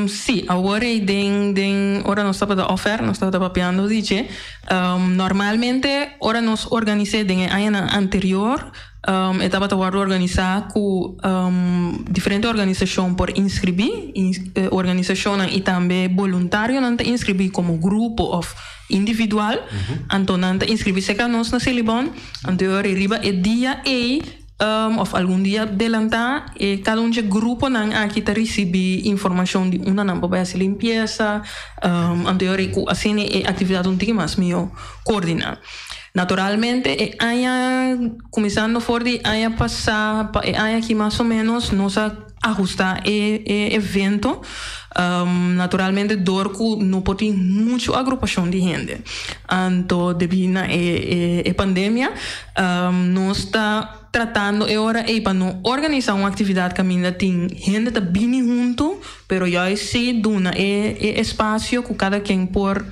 Sim, agora ora nós estamos a oferta, nós estamos papiando DJ. Normalmente, ora nós organizamos em ano anterior, estava a organizar com diferentes organizações por inscrever, organização e também voluntário não te inscrever como grupo ou individual, então não te inscrever-se com nós na Celibon, então arriba é dia of algum dia adelantar e cada grupo não aqui te recebe informação de uma não para fazer limpeza anterior assim é atividade um pouco mais meio coordinar. Naturalmente começando por de passar aqui mais ou menos nós ajustar evento. Naturalmente dorco não pode muita agrupação de gente. Então devido a pandemia nós está tratando agora para não organizar uma atividade que ainda tem gente tá bem junto, pero já se duna espaço que cada quem por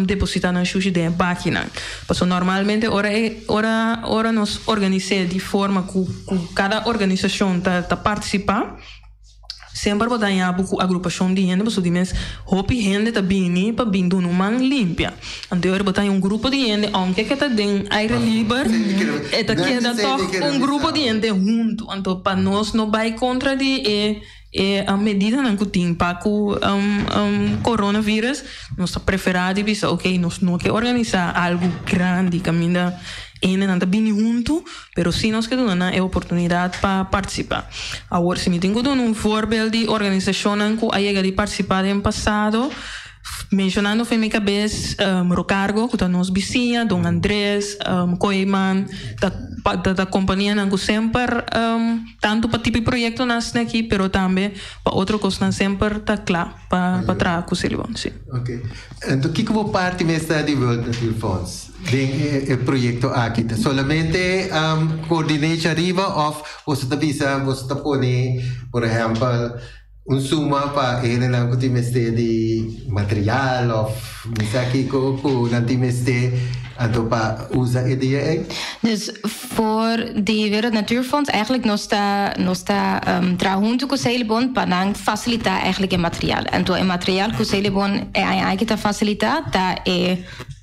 depositar na sushi de máquina. Porque normalmente ora nós organizamos de forma que cada organização tá participar. Sempre vou dar a agrupação de gente, porque dimens hopi gente tá bem para bem do man limpia. Então eu botar grupo de gente, aunque que tá den aire livre, eta queda toch grupo de gente junto. Então para nós não vai contra de a medida não que tem para o coronavírus, nós preferimos ok, nós não quer organizar algo grande, caminha en anda bini junto, pero si nos queda una oportunidad para participar. Ahora, si me tengo un voorbeeld de organización que ha llegado a participar en pasado, mencionando foi minha cabeça Rocargo, que está nos vizinha, Dom Andrés, Koeman, da companhia que sempre tanto para tipo de projeto nas aqui, pero também para outro coisa sempre está claro para trás com o Silvão, sim. Ok. Então, que como parte mesmo de World Nature Funds? O projeto aqui, solamente coordinate arriba ou você está visa, você está pone, por exemplo, suma para ele não que timeste de material ou misaki ko nanti meste então para usar ideia aí. Dus voor de Wereld Natuurfonds eigenlijk nos está junto com o Celebon para facilitar eigenlijk het materiaal. En toen het materiaal que o Celebon eigenlijk te facilitar tá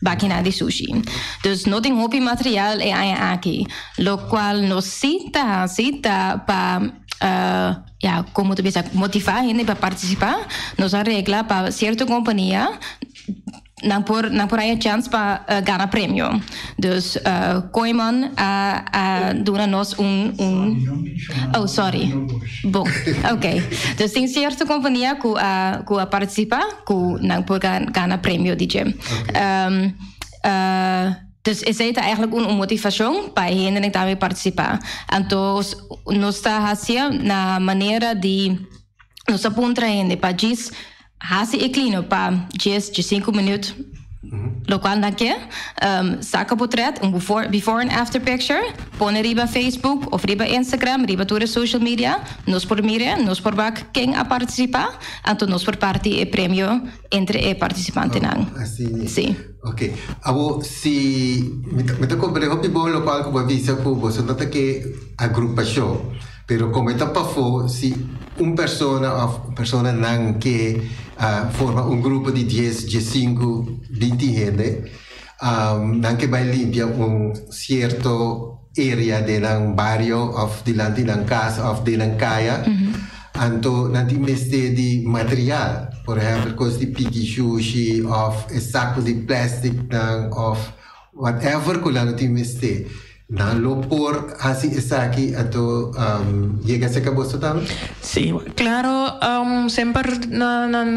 máquina de sushi. Dus no tem hobby material aqui, lo qual nos cita para como te dice, motivar gente para participar, nos arregla para cierta compañía, não por aí chance para ganhar prêmio. Dus Koeman dona-nos Oh, sorry. Bom, ok. Dus tem certa companhia que participa, que não por ganhar prêmio, DJ. Dus is het eigenlijk een motivatie para gente que também participar. Então, nós está fazendo na maneira de nos apontar gente para diz, fazer inclino para 5 minutos. Lo qual dan que saca portret, before and after picture, pone riba Facebook of riba Instagram, riba toda social media, nos por mire, nos por bak quem a participar, anto nos por parte e prêmio entre e participante nan. Assim. Sim. Ok. Abo si me toco por hopi bom lo qual como avisa ku você nota que agrupação, pero como está para fo si persona nan que forma un grupo de 10, 5, 20 gente, que vai limpia un cierto area de un barrio of delante de casa of de la calle, anto nanti meste di material, por ejemplo, cosas de piki sushi of saco de plastic of whatever que nanti meste. Nan lo por así está aquí ato llega a ser caboso también. Sí, claro, siempre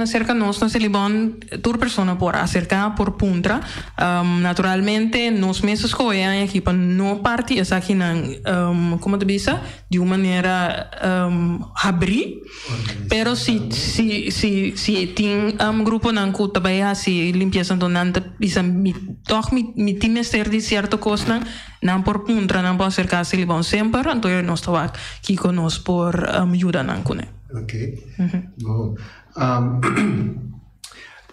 cerca nos Libón tur persona por acercar por punta. Naturalmente nos meses coean aquí para no parte es aquí nan como te dice de una manera abrir, pero si tin grupo nan ku tabay así limpieza donante bisa toch mi time ser de cierto cosa nan por punta nan por acercarse Libón siempre entonces nos estaba aquí con nos por ayuda nan kune. Okay.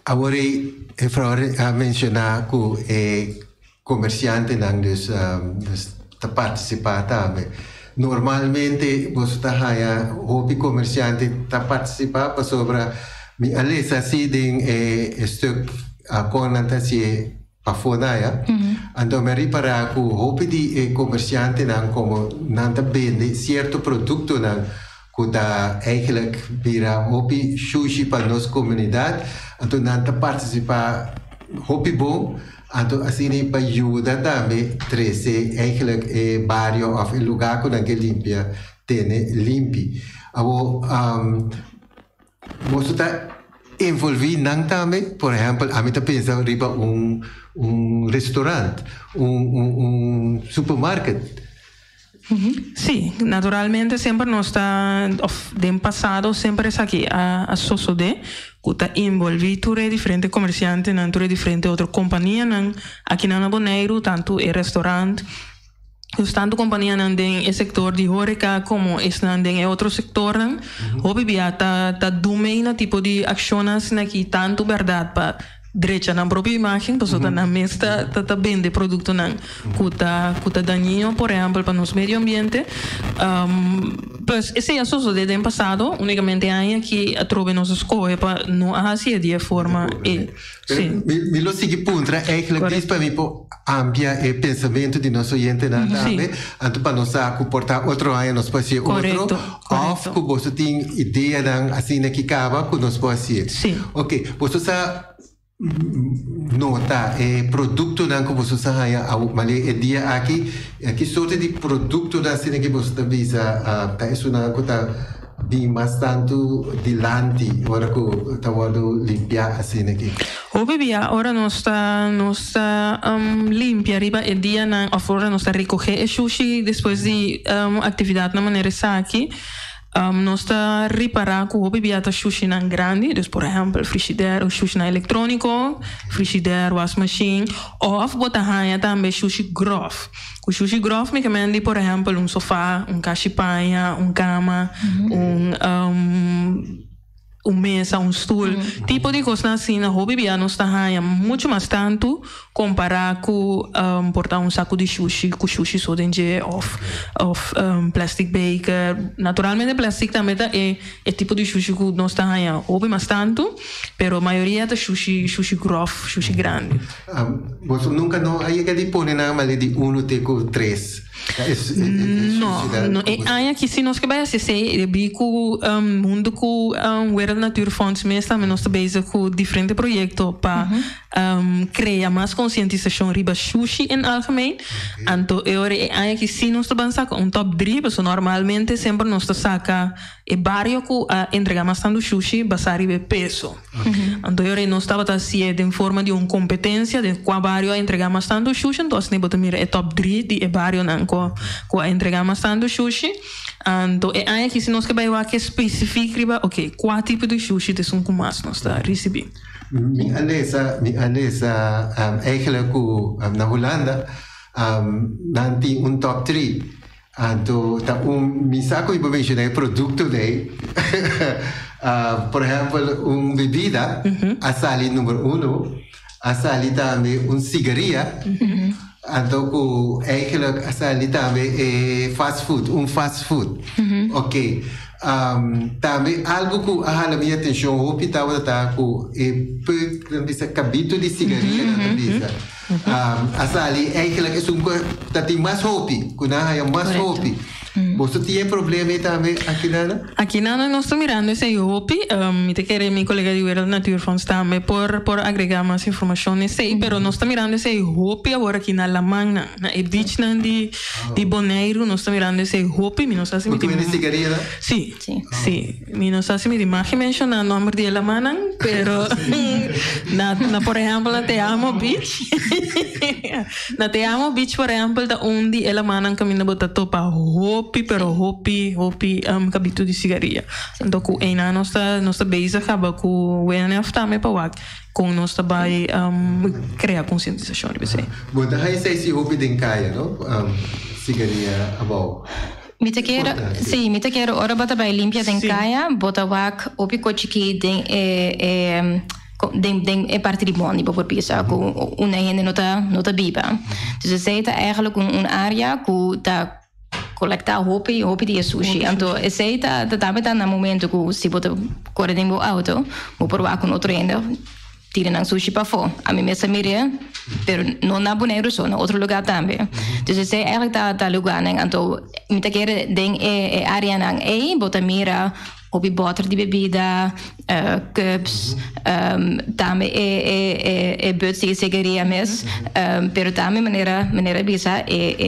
Agora a mencionar que comerciante nan dus participar também. Normalmente você está hobby comerciante está participar para sobre mi alesa assim de stuk conanta se pafonaya. Então me repara que hobby de comerciante nan como nanta vende certo produto nan que está eigenlijk vira hobby sushi para nossa comunidade. Então nanta participar hobby bom. Então, assim, para ajudar também, trazer eigenlijk barrio of lugar que limpia, tem limpi. Agora, você está envolvido também, por exemplo, a mim está pensando riba restaurante, supermarket. Sí, naturalmente siempre nos está de pasado siempre es aquí a Sosode que está envolvido diferentes comerciantes, entre diferentes otras compañías aquí en Bonaire, tanto el restaurante, tanto compañías en el sector de horeca como están en otro sector, obviamente está dominando tipo de acciones aquí tanto verdad para derecha na própria imagem, pessoa tá na mesa tá vende produto nan cuta daninho, por exemplo, para nosso meio ambiente. Pues esse é só desde o passado, unicamente aí que a trove nos escolhe para não fazer de forma sim. Me lo sigue puntra, eigenlijk is para mim amplia o pensamento de nosso oyente na também, anto para nós comportar outro ano nos pode ser outro, of que você tem ideia dan assim que acaba que nos pode ser. Sim. Ok, você nota produto dan como se sabe male e dia aqui sorte de produto da sine que você visa tá isso na cota de mais tanto de lanti ora que tá wado limpia assim aqui Bebia, ora nós limpia riba e dia na ora nós recoger sushi depois de atividade na maneira aqui nós está reparar que o bebia tá sushi na grande, dus por exemplo frigideira ou sushi na eletrônico, frigideira, wash machine, ou botar raia também sushi grof. O sushi grof me recomenda por exemplo sofá, cachipanha, cama, mesa, stool, tipo de coisa assim, na hobby bia não está raia muito mais tanto comparar com portar saco de sushi, com sushi só dentro of plastic baker. Naturalmente plastic também é tipo de sushi que não está raia hobby mais tanto, pero a maioria é sushi grof, sushi grande. Você nunca não aí que põe na malha de 1 teco 3. No, e aqui se nós queremos se bico mundo com World Nature Fonds mesmo também nós bezig com diferentes projetos para criar mais conscientização riba sushi em algemeen. Então eu aqui se nós estamos com top 3, porque normalmente sempre nós saca e barrio que entrega mais tanto sushi basari be peso. Então eu nós estava assim de forma de competência de qual barrio entrega mais tanto sushi, então nós botar mira top 3 de barrio não com entregar mais tanto sushi. Então é aqui se nós queremos que especifique riba, ok, qual tipo de sushi de são como mais nós está receber. Mi anesa eigenlijk na Holanda nanti top 3 então tá mi saco information é produto daí por exemplo bebida asali número 1 asali também cigaria então eigenlijk asali também é fast food ok também algo que a minha atenção o pitava está com esse cabito de cigaria na cabeça asali eigenlijk é tem mais hobby quando há mais hobby você tem problema também aqui nada? Aqui nada nós estamos mirando esse hobby me te querer meu colega de World Nature Fonds também por agregar mais informações sei, pero nós estamos mirando esse hobby agora aqui na Lamang na beach de Bonaire nós estamos mirando esse hobby me nós assim me cigaria lá? Sim me nós assim me imagem mencionar o nome de Lamang pero na por exemplo na Te Amo Beach na Te Amo Beach por exemplo da onde Lamang caminha botar topa hobby pero hobby cabito de cigaria. Então com ena nós tá bezig acaba com o NF também para o com nós também criar conscientização de você. Bom, daí se hobby de caia, não? Cigaria abau. Me te quero ora bota vai limpia den caia, bota wak opi cochiqui den é parte de bom, por pensar que uma gente não tá viva. Então você tá eigenlijk área que tá colectar hobby de sushi. Então, esse também tá no momento que se você corre dentro do auto, vou provar com outro ainda, tira sushi para fora. A mim mesma miria, pero não na Bonaire só, na outro lugar também. Então, esse eigenlijk tá lugar, né? Então, me tá querendo den área não é, bota mira hobby boter de bebida, cups, também buts de cigaria mes, pero também maneira bisa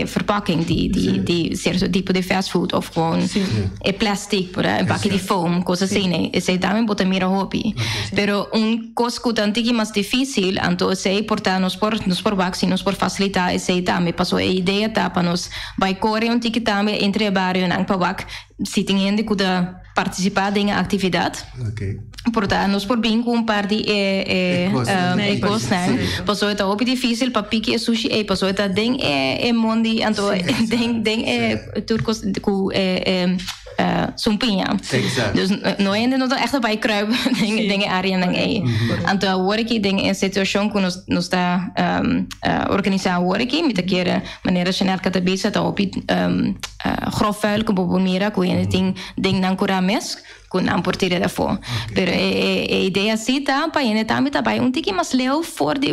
verpakking de certo tipo de fast food of gewoon plastic, een bakje de foam, coisas assim, né? Esse também bota mira hobby. Pero coisa que tanto mais difícil, então esse portar nos por vaccine, nos por facilitar esse também passou a ideia tá para nos vai correr tique também entre o barrio e para vac, se tem gente que participar em atividade. Portanto, nós por bem com parte ecos, né? Passou a hobby difícil para pique sushi e passou a den mondi, então den turcos com sumpinha. Dus não ainda não echt bij kruipen dingen área não é. Então agora que tem situação que nós está organizar agora que me te quer maneira geral cada vez está hobby grof vuil que bobo mira que ele tem não cura mes que não por tirar da fo pero a ideia assim tá para ele também tá vai tiki mas leu for de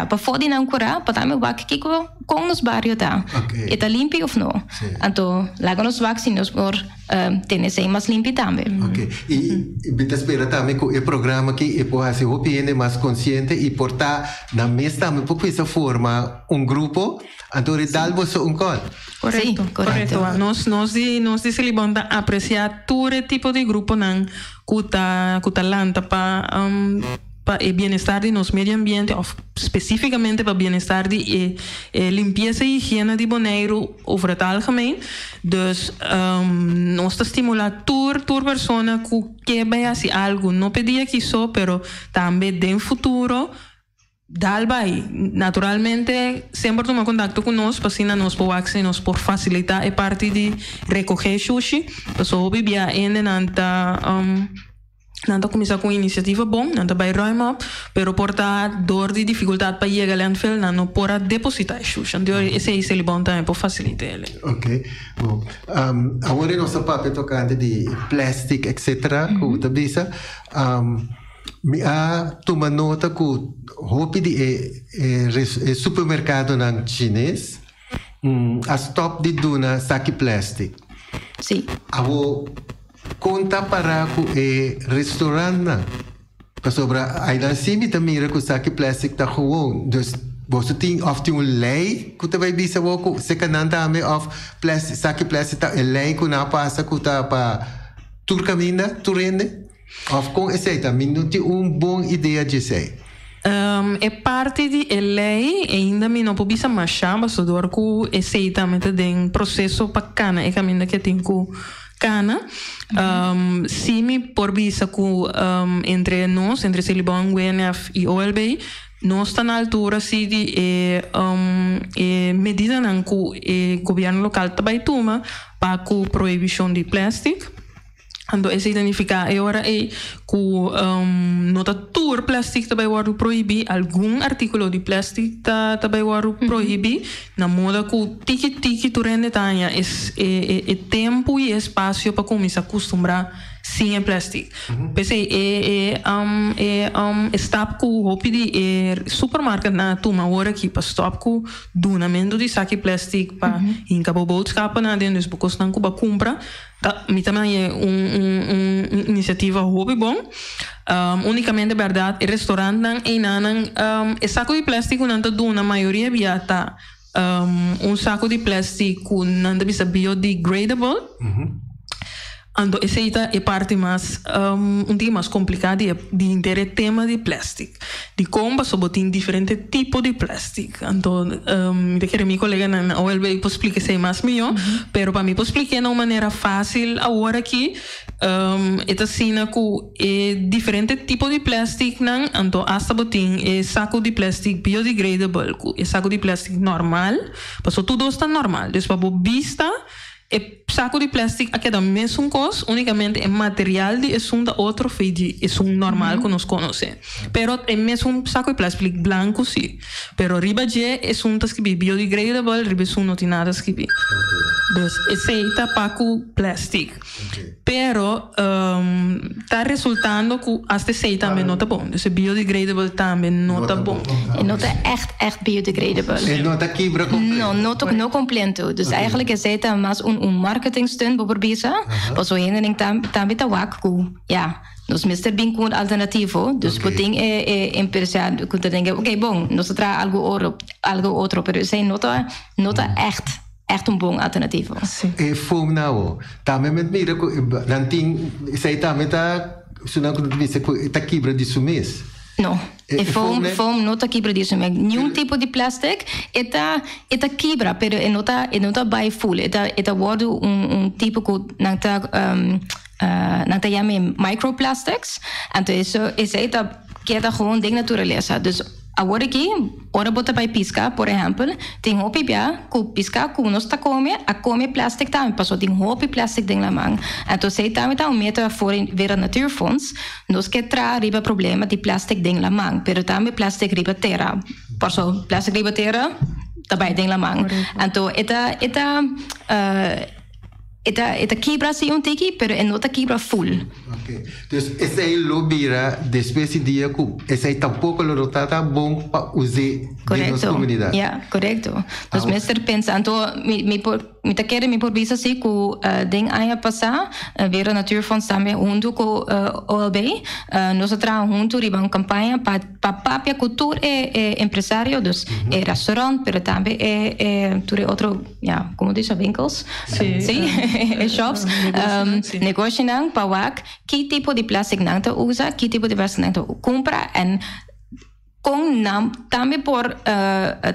para for de não cura para também vai que com nos barrio tá e tá limpo ou não então lá nos vacinos por ter ser mais limpo também e bita espera também que o programa que é para ser opinião mais consciente e portar na mesa também por essa forma grupo então dá você call correto. Nós de Celibon apreciar todo tipo de grupo nan kuta lanta para o bem-estar de nosso meio ambiente, ou especificamente para o bem-estar de limpeza e higiene de Bonaire over het algemeen. Dus nós estimular toda persona que vai fazer algo, não pedir aqui só, pero também no futuro. Dalbai, naturalmente, sempre toma contato conosco, para assim nós podemos por facilitar a parte de recoger sushi. Então, bibia ainda não começar com iniciativa bom, não vai ruimar, pero portar dor de dificuldade para chegar ao landfill, não pode depositar sushi. Então, esse é bom também para facilitar ele. Ok, bom. Agora nosso papel tocante de plástico, etc. Com tabisa. Me toma nota que roupa de supermercado não chinês a stop de duna saque plástico. Sim. Avo conta para que restaurante para sobre aí lá cima também mira que saque plástico tá gewoon. Dus você tem uma lei que vai bisa que se canan também of plástico saque plástico tá lei que não passa que tá para turcamina turende. Of com esse também não tem boa ideia de ser. É parte de lei ainda não pode ser mais chama só do que esse também tem processo para cana é caminho que tem com cana. Se me por bisa que entre nós entre Celibon, UNF e OLB nós está na altura se de medida não que o governo local também toma para a proibição de plástico. Então, essa identificar agora é que nota tour plástico também vai proibir algum artigo de plástico também vai proibir na moda que tiki tu rende tanha é tempo e espaço para começar a acostumbrar sem plástico. Pensei stop que o de supermercado na tuma hora aqui para stop que donamento de saque plástico para encabo boodschap na dentro dos bocos não cuba compra. Mi também é iniciativa hobby bom. Unicamente verdade, o restaurante não é saco de plástico não está na maioria viata saco de plástico não está biodegradable. Então, essa é a parte mais, mais complicada de entender o tema de plástico. De como só tem diferentes tipos de plástico. Então, eu quero meu colega na OLB explicar isso mais melhor, pero para mim explicar de uma maneira fácil agora aqui, é assim que diferentes tipos de plástico, então, hasta botin saco de plástico biodegradable, saco de plástico normal, porque tudo está normal. Então, para vista saco de plástico aqui é o mesmo coisa, unicamente é material de outro feito é normal que nós conhecemos. Pero é mesmo saco de plástico branco sim. Pero riba de é que biodegradable, riba não tem nada que ver. Então, esse é paco plástico. Pero está resultando que até sei também não tá bom. Então, biodegradable também não tá bom. Não tá echt biodegradable. E não tá quebra completo. Não completo. Dus eigenlijk is het mais marketingstunt por bisa, pas o hindering também tá waku. Ja. Nós mister bem com alternativo, dus puting em percent que tem okay, bom, nós tra algo outro, pero sei nota echt bom alternativo. E fome não. Também me mira que nanting sei também tá sunang que disse que tá quebra de sumes. Não. E foam não tá quebra disso, mas nenhum tipo de plástico é quebra, pero é não tá by full, é word tipo que não tá chama microplastics, então isso que é gewoon ding natureza. Dus agora aqui, ora bota para pisca, por exemplo, tem roupa que pisca que nós tá come plástico também, passou tem roupa plástico dentro da mão. Então sei também tá meta for ver natuurfonds, nós que tra riba problema de plástico dentro da mão, pero também plástico riba terra. Passou plástico riba terra, também dentro da mão. Então esta quebra sí un tiki, pero no te quebra full. Okay. Dus essa lobira depois de dia que essa tampouco lo notata bom para usar na nossa comunidade. Ja, correcto. Dus mister pensando mi te quero mi por visa si ku ding aya passa vera Natuurfonds também junto com OLB nós tra junto riba uma campanha para papia cultura e empresário dus restaurant pero também ture outro como diz winkels shops negócio nang pawak que tipo de plástico nang ta usa que tipo de veste nang ta compra en con nam também por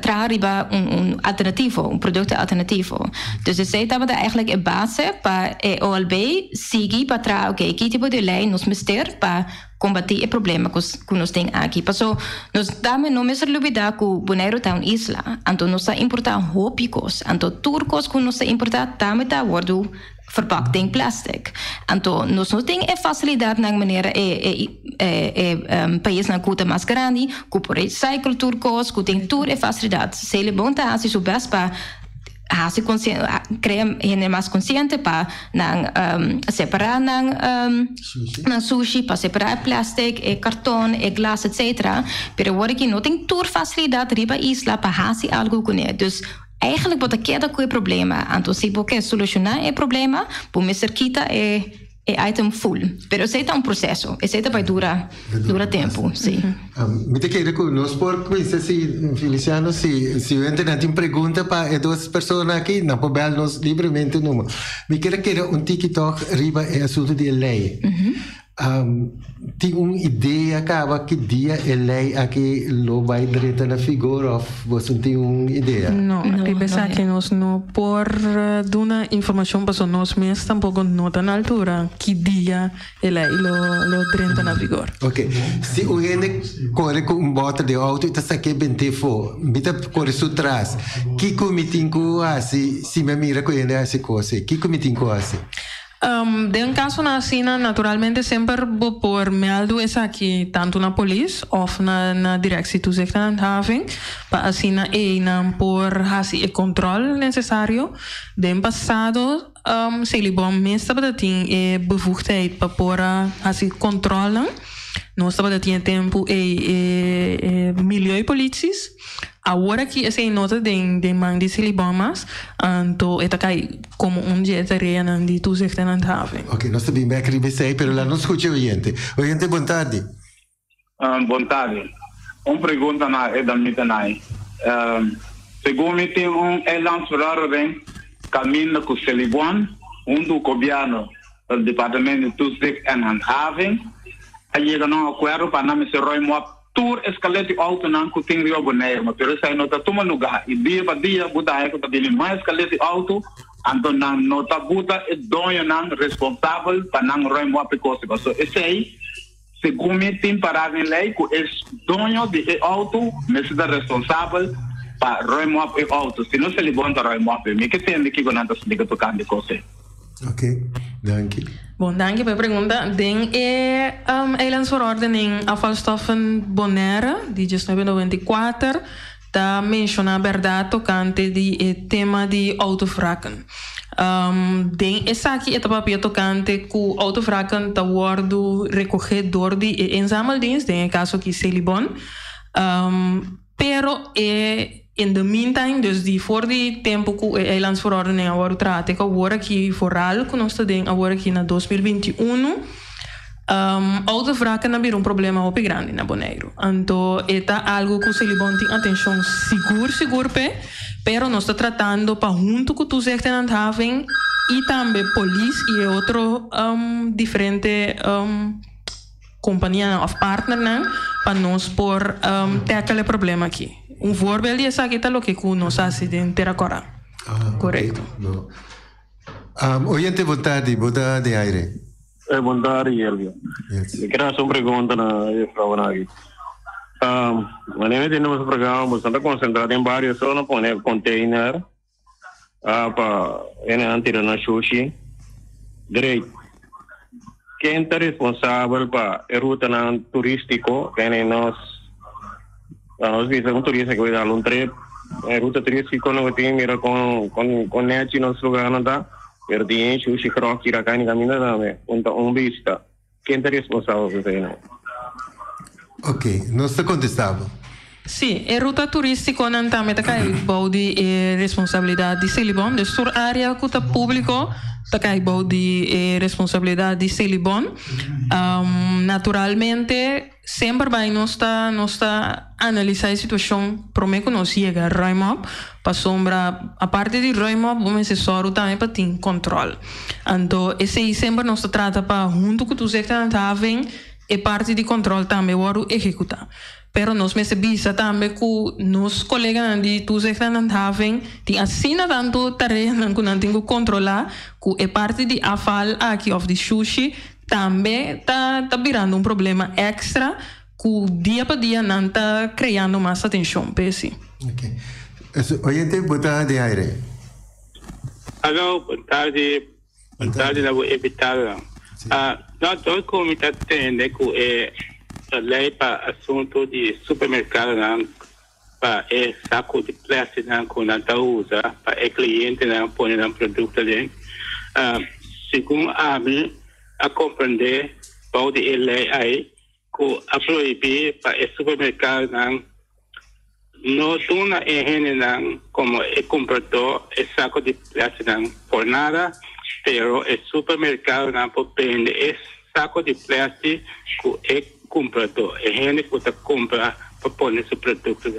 trazer um alternativo, produto alternativo. Dus zij hebben eigenlijk een base para OLB seguir para trazer, okay, que tipo de lei nos mister para combater o problema que nós temos aqui. Passo nós também não me olvidar que Bonaire é uma isla, então nós importar hópicos, então turcos que nós importar também tá worden verpakt in plastic. Então, nós não temos a facilidade na maneira país na cuta mais grande, que por recycle turcos, que tem toda a facilidade. Se ele bom tá assim o best para criar gente mais consciente para separar na sushi, para separar plastic, cartão, glas, etc. Pero agora que não tem toda facilidade riba isla para fazer algo com ele. Dus eigenlijk wat ik dat problema. Então, se você solucionar o problema, por me cerquita é item full. Pero esse é processo. Esse vai durar tempo, sim. Me te quero que nós por coisa se Feliciano se eu entendo uma pergunta para duas pessoas aqui, não pode nos livremente numa. Me quero TikTok riba é assunto de lei. Tem uma ideia acaba que dia é lei aqui lo vai direto na figura ou você tem uma ideia? Não, eu penso que nós não por dar informação para nós mesmos tampouco não tá na altura que dia é lei lo direto na figura. Ok. Se o gente corre com bota de auto e tá saque bem tempo, mita corre su trás. Que comitim ko assim, se me mira com ele assim coisa. Que comitim ko assim? De um caso na China, naturalmente sempre por meldo essa aqui tanto na polícia ou na direção do sector de having para assim não por assim o controle necessário. De passado se ele bom mesmo para ter bevoegdheid para por assim controlar. Nós estamos tendo tempo milieupolities. Agora que essa nota de man de silibomas, então está cai como jeito real de tu sector não have. Ok, nós estamos bem aqui bem, pero lá não escute o oyente. Oyente, boa tarde. Boa tarde. Uma pergunta na é da mitanai. Segundo me tem lançador caminho com Silibon, do governo do departamento do sector and handhaving. Aí não acordo para não me ser roimo tour escalete auto não que tem rio Bonaire, mas pero sai nota toma lugar e dia para dia buta é que tá dele mais escalete auto, então não nota buta é dono não responsável para não roimo a precoce, so esse aí segundo me tem para em lei que é dono de auto, mas é responsável para roimo a auto, se não se lhe bonta roimo a me que tem que não tá se liga tocando de coisa. Ok, dank je. Bom, dank je. Bij pergunta. Den eilandsverordening afvalstoffen Bonaire, die just nu 24, da menciona verdade tocante di tema di autovrakken. Den essa aqui é papel tocante que autovrakken da worden recogido door die inzameldienst, den caso que Celibon. Pero in the meantime, dus die voor die tempo que a eilandsverordening agora trata, que agora que vooral que nós temos agora que na 2021, autovrakken não um problema muito grande na Bonaire. Então, é algo que se lhe tem atenção seguro pero nós está tratando para junto com tu sector and having e também polícia e outro diferente companhia of partner para nós por tackle o problema aqui. Voorbeeld is aqui tá lo que nós fazemos Terracora. Correto. No. Oyente, boa tarde aire. Boa tarde, Elvio. Yes. Quero fazer uma pergunta na Frau Nagi. Nós temos um programa bastante concentrado em várias zonas, para container, para tirar na sushi. Direito. Quem está responsável para a ruta turística, que nós visamos turista que vai dar um trip, a ruta turística não tem mira com net nos lugares não dá, Perdí sushi cross y acá ni camina dame. Un vista. ¿Quién te responsable de eso? Ok, não está contestável. Sim, a ruta turística não também está caindo de responsabilidade de Celibon, de sur área que está público está caindo de responsabilidade de Celibon. Naturalmente, sempre vai nós está analisar a situação para mim que nós chega a Roimop, para sombra a parte de Roimop, vamos só também para ter controle. Então, esse sempre nós trata para junto com os que vem e parte de controle também o executar. Pero nós me sabia também que nos colegas de tu sector não havem tem assina tanto tarefa que não tem que controlar que é parte de afal aqui of the sushi também tá virando problema extra que dia para dia não está criando mais atenção pesi. Ok. Oyente, boa tarde, Aire. Alô, boa tarde. Boa tarde, na evitar. Nós dois comitês têm que a lei para assunto de supermercado para saco de plástico que não usa para o cliente não põe no produto ali. Segundo a compreender pode a lei aí que a proibir para o supermercado não dona não como o comprador o saco de plástico por nada, pero o supermercado não pode vender saco de plástico que é comprador, é gente que está compra para pôr nesse produto.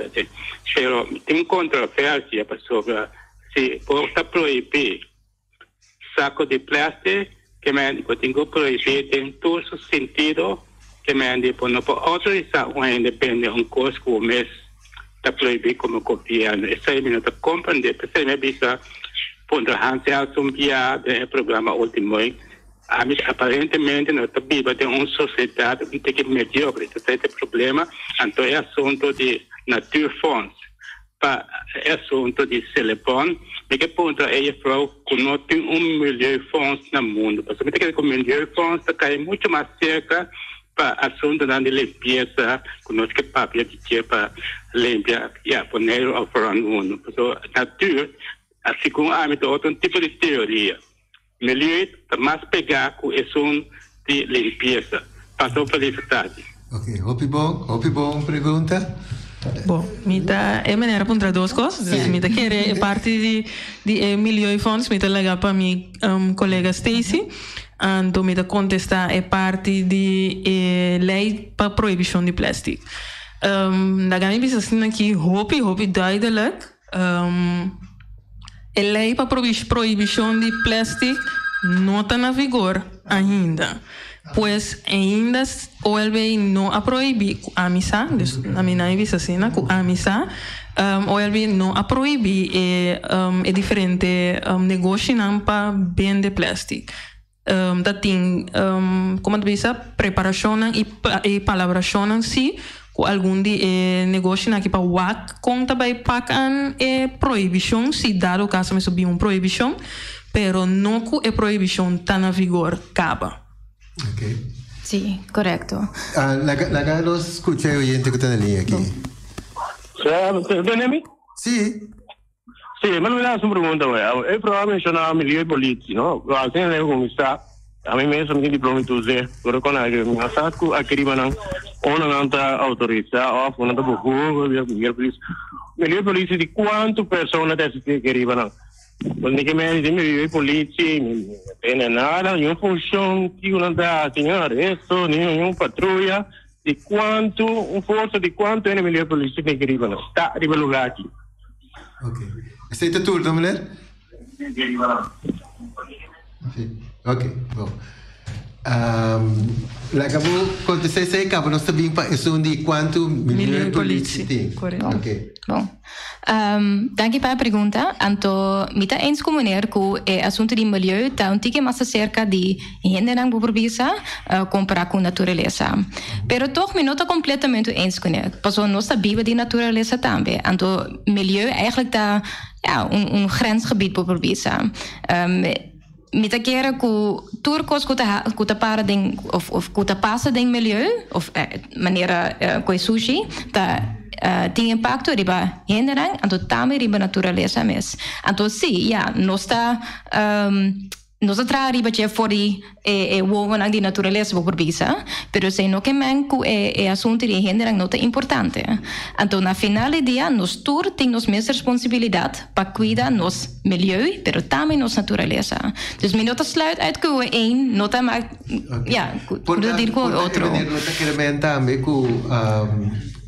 Pero tem controvérsia sobre se pode proibir saco de plástico, que tem que proibir tem todo o sentido que não pode autorizar depende de coisa que o mês está proibido como governo. Isso aí não está compreendendo, porque você me avisa por a assumpia do programa último. Aparentemente não está viva de uma sociedade que medíocre, esse é o problema. Então é assunto de naturfonds, para assunto de Celibon, e que ponto é que não tem milhão de fundos no mundo. Porque que o milhão de fundos está caindo muito mais cerca para assunto de limpeza, que nós que papel de dia para limpar e poner ao fora no mundo. Então, natura, assim como há outro tipo de teoria. Melhor mais pegar com isso de limpeza. Passou felicidade. Ok, hopi bom pergunta. Bom, mita é maneira para duas coisas. Mita querer parte de milhões de fundos, mita legal para minha colega Stacy. Então mita contestar é parte de lei para proibição de plástico. Da gama bisa assim aqui hopi duidelijk. A lei para proibição de plástico não está na vigor ainda. Pois ainda o LBI não a proibir a missa, a minha vista assim, a missa, o LBI não a proibir é diferente negócio não para vender plástico. Tem como tu diz, preparação e palabração sim. Algum de negócio aqui para WAC com também pagan proibição se dado o caso me subir proibição, pero não que a proibição está na vigor acaba. Ok. Sim, correto. La los escuché oyente que está en línea aquí. ¿Benemi? Sí. Sí, me lo voy a hacer una pregunta, güey. Es probable que no milieu político, ¿no? Al tener como está, a mí me hizo mi diploma de usted, pero con la que me saco a que iban una nota autorizada, una nota por milieu político de cuántas personas que iban. Quando ninguém me diz, milieu político, não tem nada, nenhuma função, que não dá, senhor, isso, nenhuma patrulha, de quanto, força de quanto é milieu político que iban. Está arriba do lugar aqui. Ok. Aceita tudo, mulher? Ok, bom. Acabou acontecer se acaba nós também para isso de quanto milhões políticos tem. Correto. Ok. Bom. Dank je para a pergunta. Então, mita eens comunicar que o assunto de milieu está tique mais cerca de gente não precisa comparar com natureza. Pero toch me nota completamente eens com ele. Passou nossa viva de natureza também. Então, milieu eigenlijk está grensgebied por precisa. Mita keren ku turkos ku ta para ding of ku ta passa ding milieu of maneira coi sushi ta tem impacto riba generang anto tame riba natureza mes anto si ja nosta Nós arriba che fori e wonen ang di naturaleza por bisa, pero se no que men ku assunto de gênero nota importante. Então na final do dia nós tur tem nos mesma responsabilidade para cuidar nos milieu, pero também nos naturaleza. Dus mi nota sluit uit ku nota maar ja, kudo dir ku outro. Nota que também ku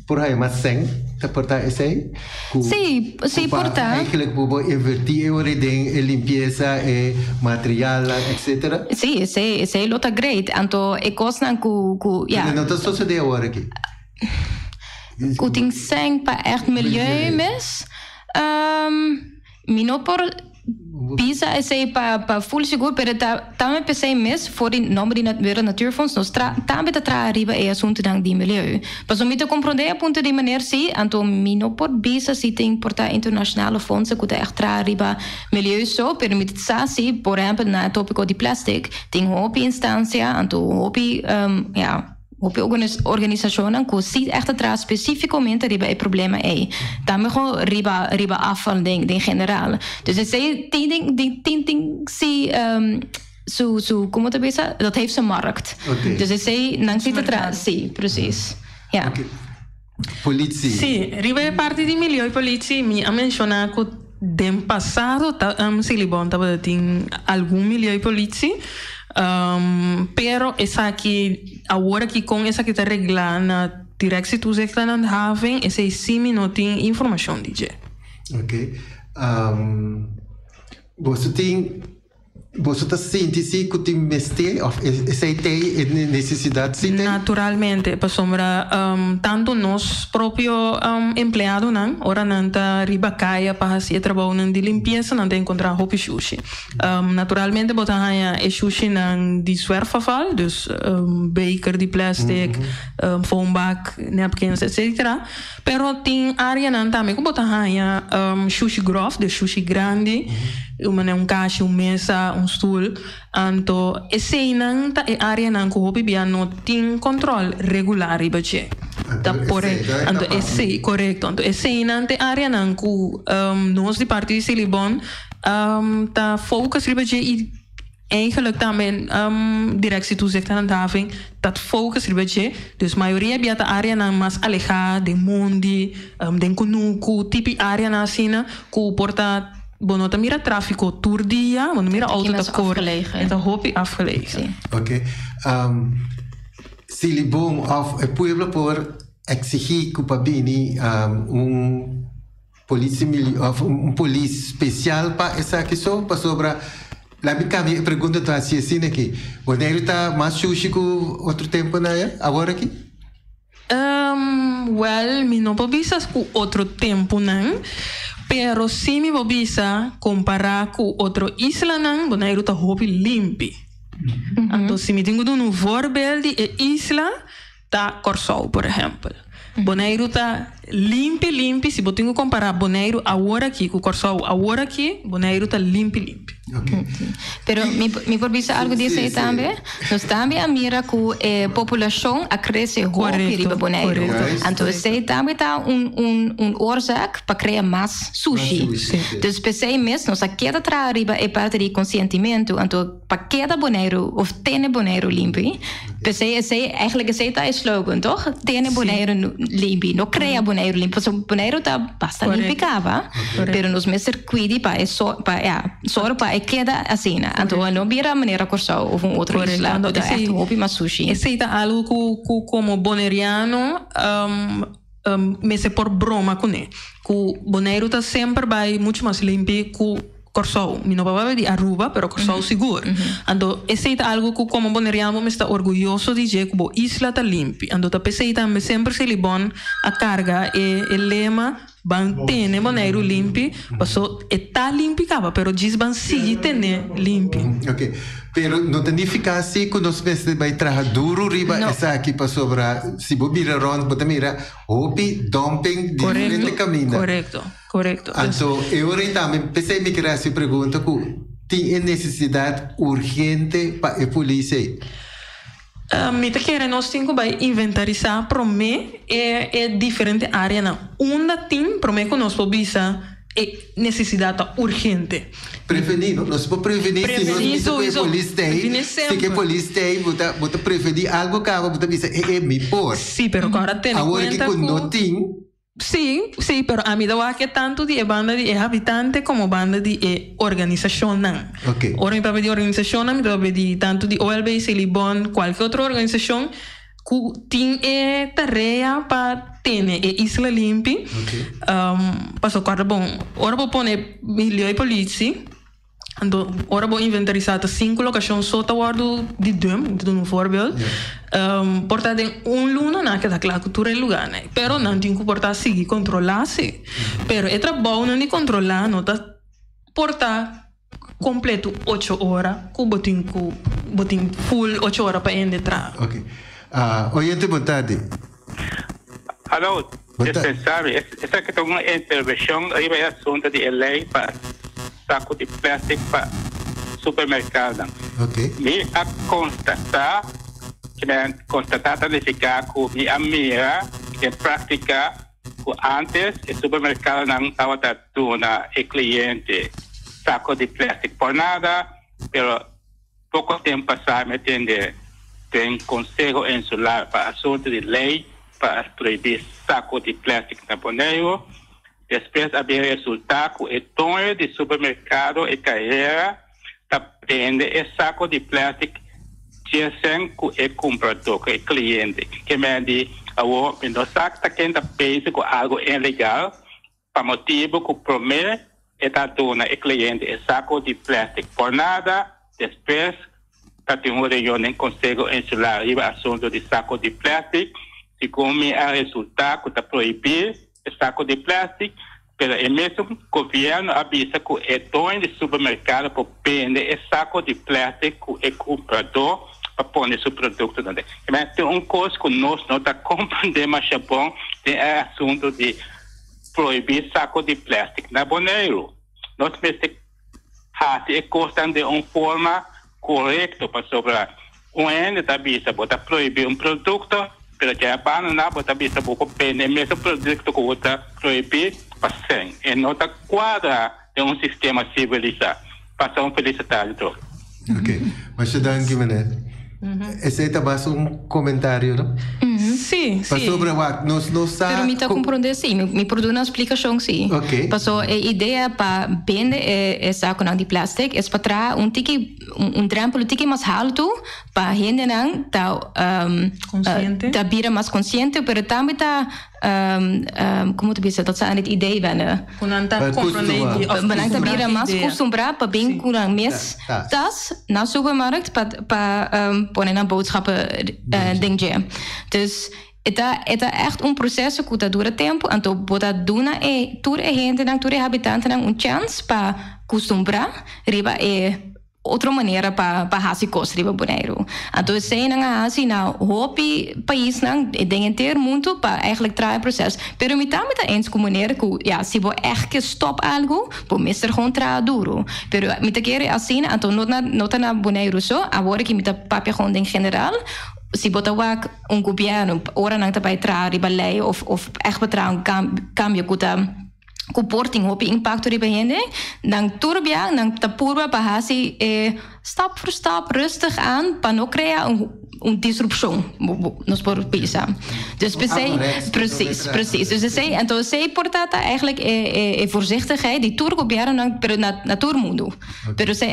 por aí mas sem portar esse? Sim, portar. Eigenlijk we invertir em limpeza e material, etc. Sim, esse lota great. Então, é coisa ku ja. Não está só de agora aqui. Ku ting seng pa echt milieu mis. Mino por Pisa esse pa full seguro, pero também pensei mes voor die nome de Wereld Natuurfonds nos também tra arriba e assunto dang di milieu. Pas om te compreender a punto de maneira si, anto mino por bisa si te importa internationale fondsen que echt tra arriba milieu so, pero mit sa si, por exemplo, na tópico de plastic, tem hopi instância, anto hopi op organisationen que zie echt atrás especificamente riba e problema é. Também riba afval ding generaal. Dus ik zei ding si como te bisa, dat heeft zijn markt. Okay. Dus ik zei nang zit atrás, sim, precies. Ja. Okay. Politie. Sì, riba parte di milieu politie mi ha menzionato del passato se li bonta in algún milieu politie. Pero essa aqui agora que com essa que está reglando na direção tu zegt aan de having essa sim não tem informação DJ. Ok. Você está sentindo que tem mestre of essa tem necessidade sim? Naturalmente, para sombra tanto nós próprio empregado não, ora não tá riba caia para fazer trabalho de limpeza não tem encontrar roupa sushi. Naturalmente botar aí sushi não de zwerfafval, dus beker de plastic, foambak, napkins, etc. Pero tem área não também que botar aí sushi grof, de sushi grande. Uma caixa, mesa, stoel. Então, esse não tá área não que o bebê não tem controle regular e baixo. Tá por aí. Então, esse correto. Então, esse não tem área não que nós de parte de Silibon tá focus e baixo e eigenlijk também directie toezicht aan het having dat focus er beetje dus maioria biata área na mais alejada de mundi den kunuku tipi área na sina ku porta bono ta mira tráfico tour dia bono mira auto ta cor en ta hopi afgelegen. Okay. Silibon of el pueblo por exigir que pabini un policia especial para essa questão para sobre la minha pergunta tá assim aqui. O negro tá mais sushi que outro tempo na agora aqui? Well, mi não pobisa com outro tempo não, pero se mi pobisa comparar com outro isla não, o negro tá hopi limpi. Então se mi tenho um voorbeeld de isla tá Corsol, por exemplo. Bonaire tá limpi, se eu tenho que comparar Bonaire agora aqui com Corsol agora aqui, Bonaire tá limpi. Okay. Pero mi por bisa algo disso aí também. Nós também a mira que a população a crescer hopi riba Bonaire. Então sei também tá oorzaak para criar mais sushi. Dus per se mesmo nós a queda tra riba é parte de consentimento. Então para queda Bonaire of tene Bonaire limpi. Per se eigenlijk esse tá slogan, toch? Tene Bonaire limpi, no crea Bonaire limpo. Bonaire tá bastante limpicava. Pero nós mesmo cuidi para só para queda assim, então não vira maneira Corsol ou outro isla, então é hopi mas sushi. Esse é algo que como boneriano me se por broma com ele. Que Bonaire tá sempre vai muito mais limpo que Corsol. Mi não vai de Aruba, pero Corsol seguro. Então esse é algo que como boneriano me está orgulhoso de dizer que a isla tá limpa. Então tá pensei também sempre se libon a carga e o lema ban tene Bonaire limpi, passou está limpicava, pero diz ban sigue tene limpi. Ok. Pero não tem eficácia que nós mesmos vai trabalhar duro riba essa aqui para sobrar. Se você mira ronda, você mira hopi dumping diferente caminho. Correto. Então, eu também pensei me criar essa pergunta que tem necessidade urgente para a polícia. Mita quer nós temos que inventarizar para mim é diferente área na onda tem para mim que nós podemos necessidade urgente. Prevenir, não se pode prevenir se não se polícia tem. Se que polícia tem, você prevenir algo que você diz, me por. Sim, pero agora tem agora que não tem. Sim, pero a mim dá que tanto de banda de habitante como banda de organização não. Ok. Ora, me para de organização, me dá de tanto de OLB, Celibon, qualquer outra organização que tem tarefa para ter isla limpa. Passou cara bom. Ora vou pôr milhões de polícia. Ora vou inventarizar 5 locações só tá guardo de dum, de um voorbeeld. Portanto, luna na que da claro cultura é lugar, né? Pero não tem que portar seguir controlar se. Pero é trabalho não de controlar, não tá portar completo 8 horas, com botin full 8 horas para entrar. Ok. Oyente, boa tarde. Alô, você sabe, essa que tem uma intervenção aí vai assunto de lei para saco de plástico para supermercado. Ok. Me a constatar que me constatar de ficar com minha amiga que prática antes o supermercado não estava dando a cliente saco de plástico por nada, pero pouco tempo passado me entender tem conselho insular para assunto de lei para proibir saco de plástico na Bonaire. Depois havia resultado que o dono de supermercado e carreira prende esse saco de plástico dizem que é comprador, que é cliente. Que me diz, o saco está quente peso com algo ilegal, para motivo que promete está dando ao cliente esse saco de plástico por nada, depois está tendo uma reunião em conselho insular e o assunto de saco de plástico, se como é resultado que está proibido o saco de plástico, pero o mesmo governo avisa que o dono de supermercado pode vender esse saco de plástico que é comprador para pôr seu produto dentro. Mas tem coisa que nós não está compreendendo, mas é bom, tem o assunto de proibir saco de plástico na Bonaire. Nós precisamos fazer coisa de uma forma correta para sobrar. O ano da visa pode proibir produto, pero já não pode visa pode vender mesmo produto que está proibir para sem. E não está quadra de sistema civilizado. Passar felicidade todo. Ok. Mas dan gimana? Esse é também comentário, não? Sim, sim. Sobre o que nós sabemos. Pero me está compreendendo, sim. Me produz uma explicação, sim. Ok. Passou a ideia para vender esse saco de plástico é para trazer drempel tique mais alto para a gente não tá vira mais consciente, pero também tá como tu disse, dat zijn het idee wennen. Kunnen Belangrijk vira mais acostumbrado para bem com a mes tas na supermarkt para poner na boodschappen dingetje. Dus het is echt een proces que dura tempo, então pode dar toda a gente, toda a habitante uma chance para acostumbrar, riba outra maneira para fazer coisas riba Bonaire. Então sei na assim na hopi país não tem inteiro mundo para eigenlijk trazer processo. Pero me também tá eens comunicar que ja se vou echt stop algo, vou mesmo gewoon trazer duro. Pero me tá querer assim, então não tá na Bonaire só, agora que me tá papel gewoon em geral. Se botar governo, ora não tá para trazer riba lei of echt betragen cambio que comporting op impacto riba gente, dan turbia, dan tapurba bahasi stap voor stap rustig aan, para não criar disrupção nos por pensar. Dus precies. Dus então sei portata eigenlijk voorzichtigheid die tourgobieren per natuurmundo. Pero sei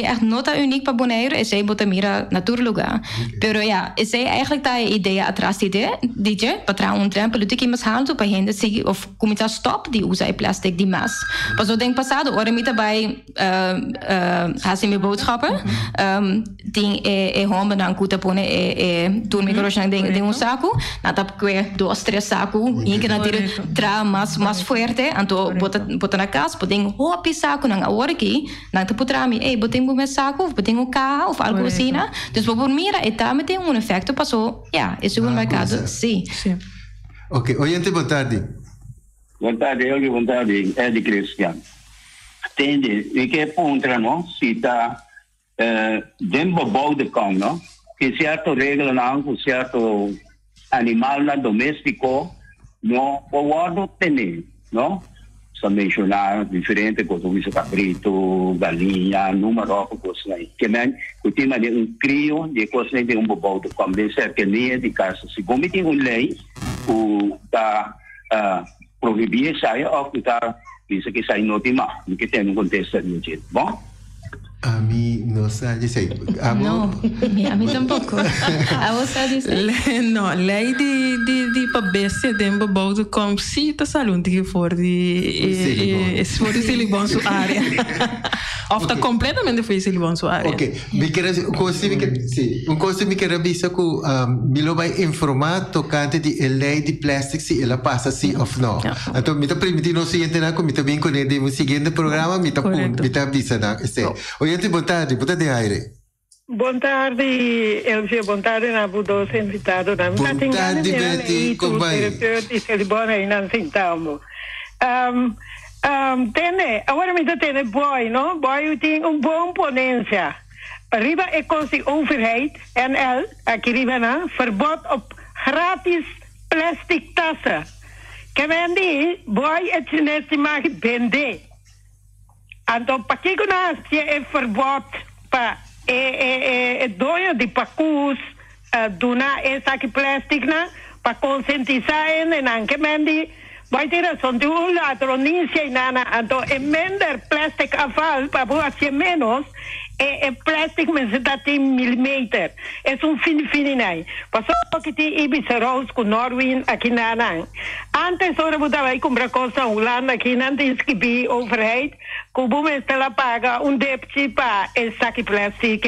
echt nota uniek para Bonaire, sei botamira natuurlugar. Pero ja, sei eigenlijk da ideia atrás DJ, para drempel que mas halto para gente se of começar stop die usa plastic die mas. Pas o denk passado, ora me daarbij hasi me boodschappen. Die homem dan kuta pone toen me corrosion de un saco, na tap que 2-3 saco, inke na tira tra mas fuerte, anto bota na casa, podem hopi saco nang aorki, na tap putrami, botem me saco, botem o carro of algo assim, né? Dus por mira etame tem um efeito passou, ja, é segundo mercado, sim. Ok, oyente, boa tarde. Boa tarde, é de Cristiano. Entende? E que pontra, não? Se está dentro do bode com, não? Que certo regra não, que certo animal doméstico, não, o guardo tem, não? se mencionar diferentes coisas, como cabrito, galinha, número de coisas aí. Que nem, que tem crio de coisas aí de bobal de convencer que nem de casa. Se como tem lei, que está proibir sair ou que está diz que sai no tema, que tem contexto de gente. Bom? A mí no sabe dizer. No, a mim tampouco. A você dizer? No, lei de pabesse tempo boudo com cita salão que for de for de Silibon sua área. Of está completamente foi Silibon sua área. Ok, me quero me quero dizer que me lo vai informar tocante de lei de plástico se ela passa sim ou não. Então me tá permitindo o seguinte na como também com o seguinte programa me tá avisa na este. Oyente, boa tarde Aire. Boa tarde, Elvio, boa tarde na Budos invitado. Boa tarde, Betty, como vai? Diretor de Silibon aí na Sintamo. Agora me tem boy, não? Boy tem bom ponência. Riba é coisa overheid, NL, aqui riba na, verbod op gratis plastic tassen. Que vende, boy é chinese mag vender. Então, para que nós é verbod para doio de pacus, donar essa plastic na, para conscientizar e não que vende. Vai ter razão de lado, nem sei nada. Então, emender plastic afval para fazer menos, plastic mas está em milímetro. É fino aí. Passou que tem Ibiza Rose com Norwin aqui na Anang. Antes, eu estava comprar coisa na Holanda, aqui não tem que be overheid. Que o boom está paga débito para esse plastic.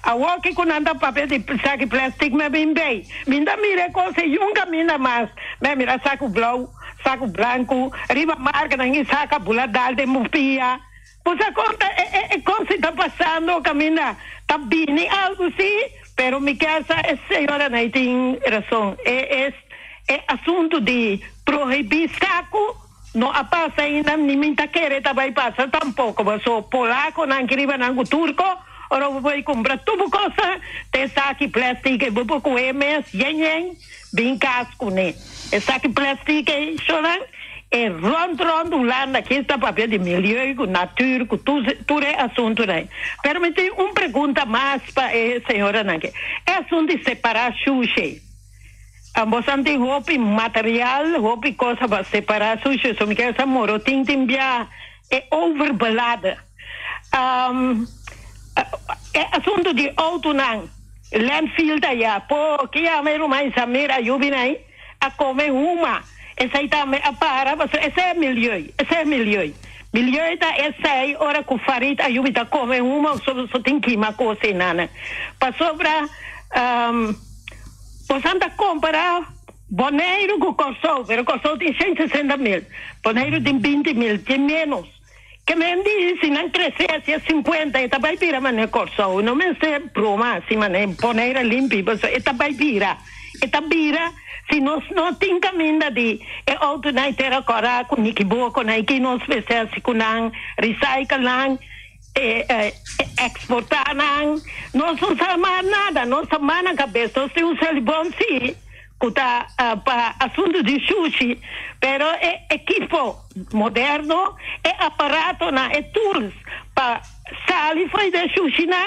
A walkie com anda papel de saco plástico me bem bem. Minda mira coisa junga mina mas. Me mira saco blau, saco branco, riba marca nangi saca buladal de mupia. Pois a conta coisa está passando camina. Tá bem algo sim, pero mi casa senhora não tem razão. É assunto de proibir saco. Não passa ainda nem tá querendo vai passar tampouco. Mas o polaco não queria não turco. Ora vou comprar tudo coisa, tem saco plástico, vou com MS, bem casco né. É saco plástico, choram, é rondo lá naquele papel de milieu, com natura, com tudo é assunto né. Permite uma pergunta mais para a senhora Nanke. É assunto de separar sushi. Você tem roupa material, roupa coisa para separar sushi, só me quer essa moro, tem é overbalada. Assunto de auto não, landfill da já, porque a mero mais a mera jubinai, a comer uma, essa aí também a para, essa é milieu. Milieu da essa aí, ora com farinha, a jubita comer uma, só tem que uma coisa nana. Passou para, você anda comprar boneiro com corso, pero corso tem 160 mil, boneiro tem 20 mil, tem menos. Que me diz, se não crescesse a 50, e vai virar mané corso. Não me sei broma, se mané poneira limpa, mas e vai virar. E vira, se não tem caminho de auto não ter agora com nikibo, com que não se fez com não recycle não, exportar não sabemos nada, não sabemos na cabeça, se o Silibon sim. Kuta para assunto de sushi, pero equipo moderno, aparato na tools para sali foi de sushi na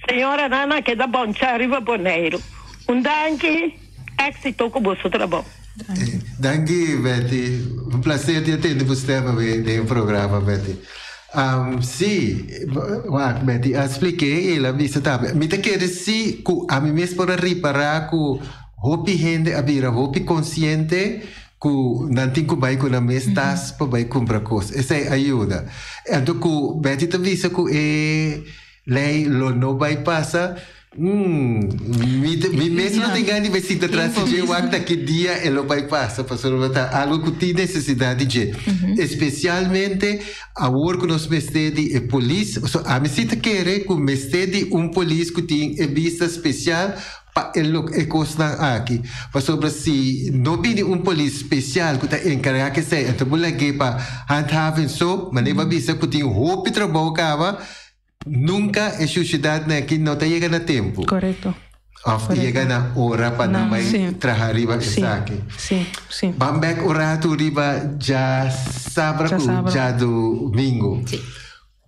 senhora Nana que da bom arriva boneiro. Danke, éxito com o seu trabalho. Danke, Betty. Prazer de atender você no programa, Betty. Sim, Betty, expliquei ela disse também. Me te quer dizer que a mim mesmo para reparar que hopi gente abira hopi consciente que não tem que vai com a mestas para vai comprar coisas. Essa ajuda. Então que Betty te disse que lei não vai passar. Me mesmo não tem ganho de visita transigir o acta que dia ela vai passar para soltar algo que tem necessidade de. Especialmente a work que nós mestede polícia. A mesita quer que mestede polícia que tem vista especial para ele costa aqui. Para sobre se não tem polícia especial que está encarregado que sei, então vou ligar para handhaven so, mas nem vai bisa que tem roupa trabalho cava. Nunca a sociedade aqui não está chegando a tempo. Correto. Of llega na ora para Não, não sim. trabalhar riba Sim. aqui. Sim. Bambek ora tu riba já sábado, já domingo. Sim.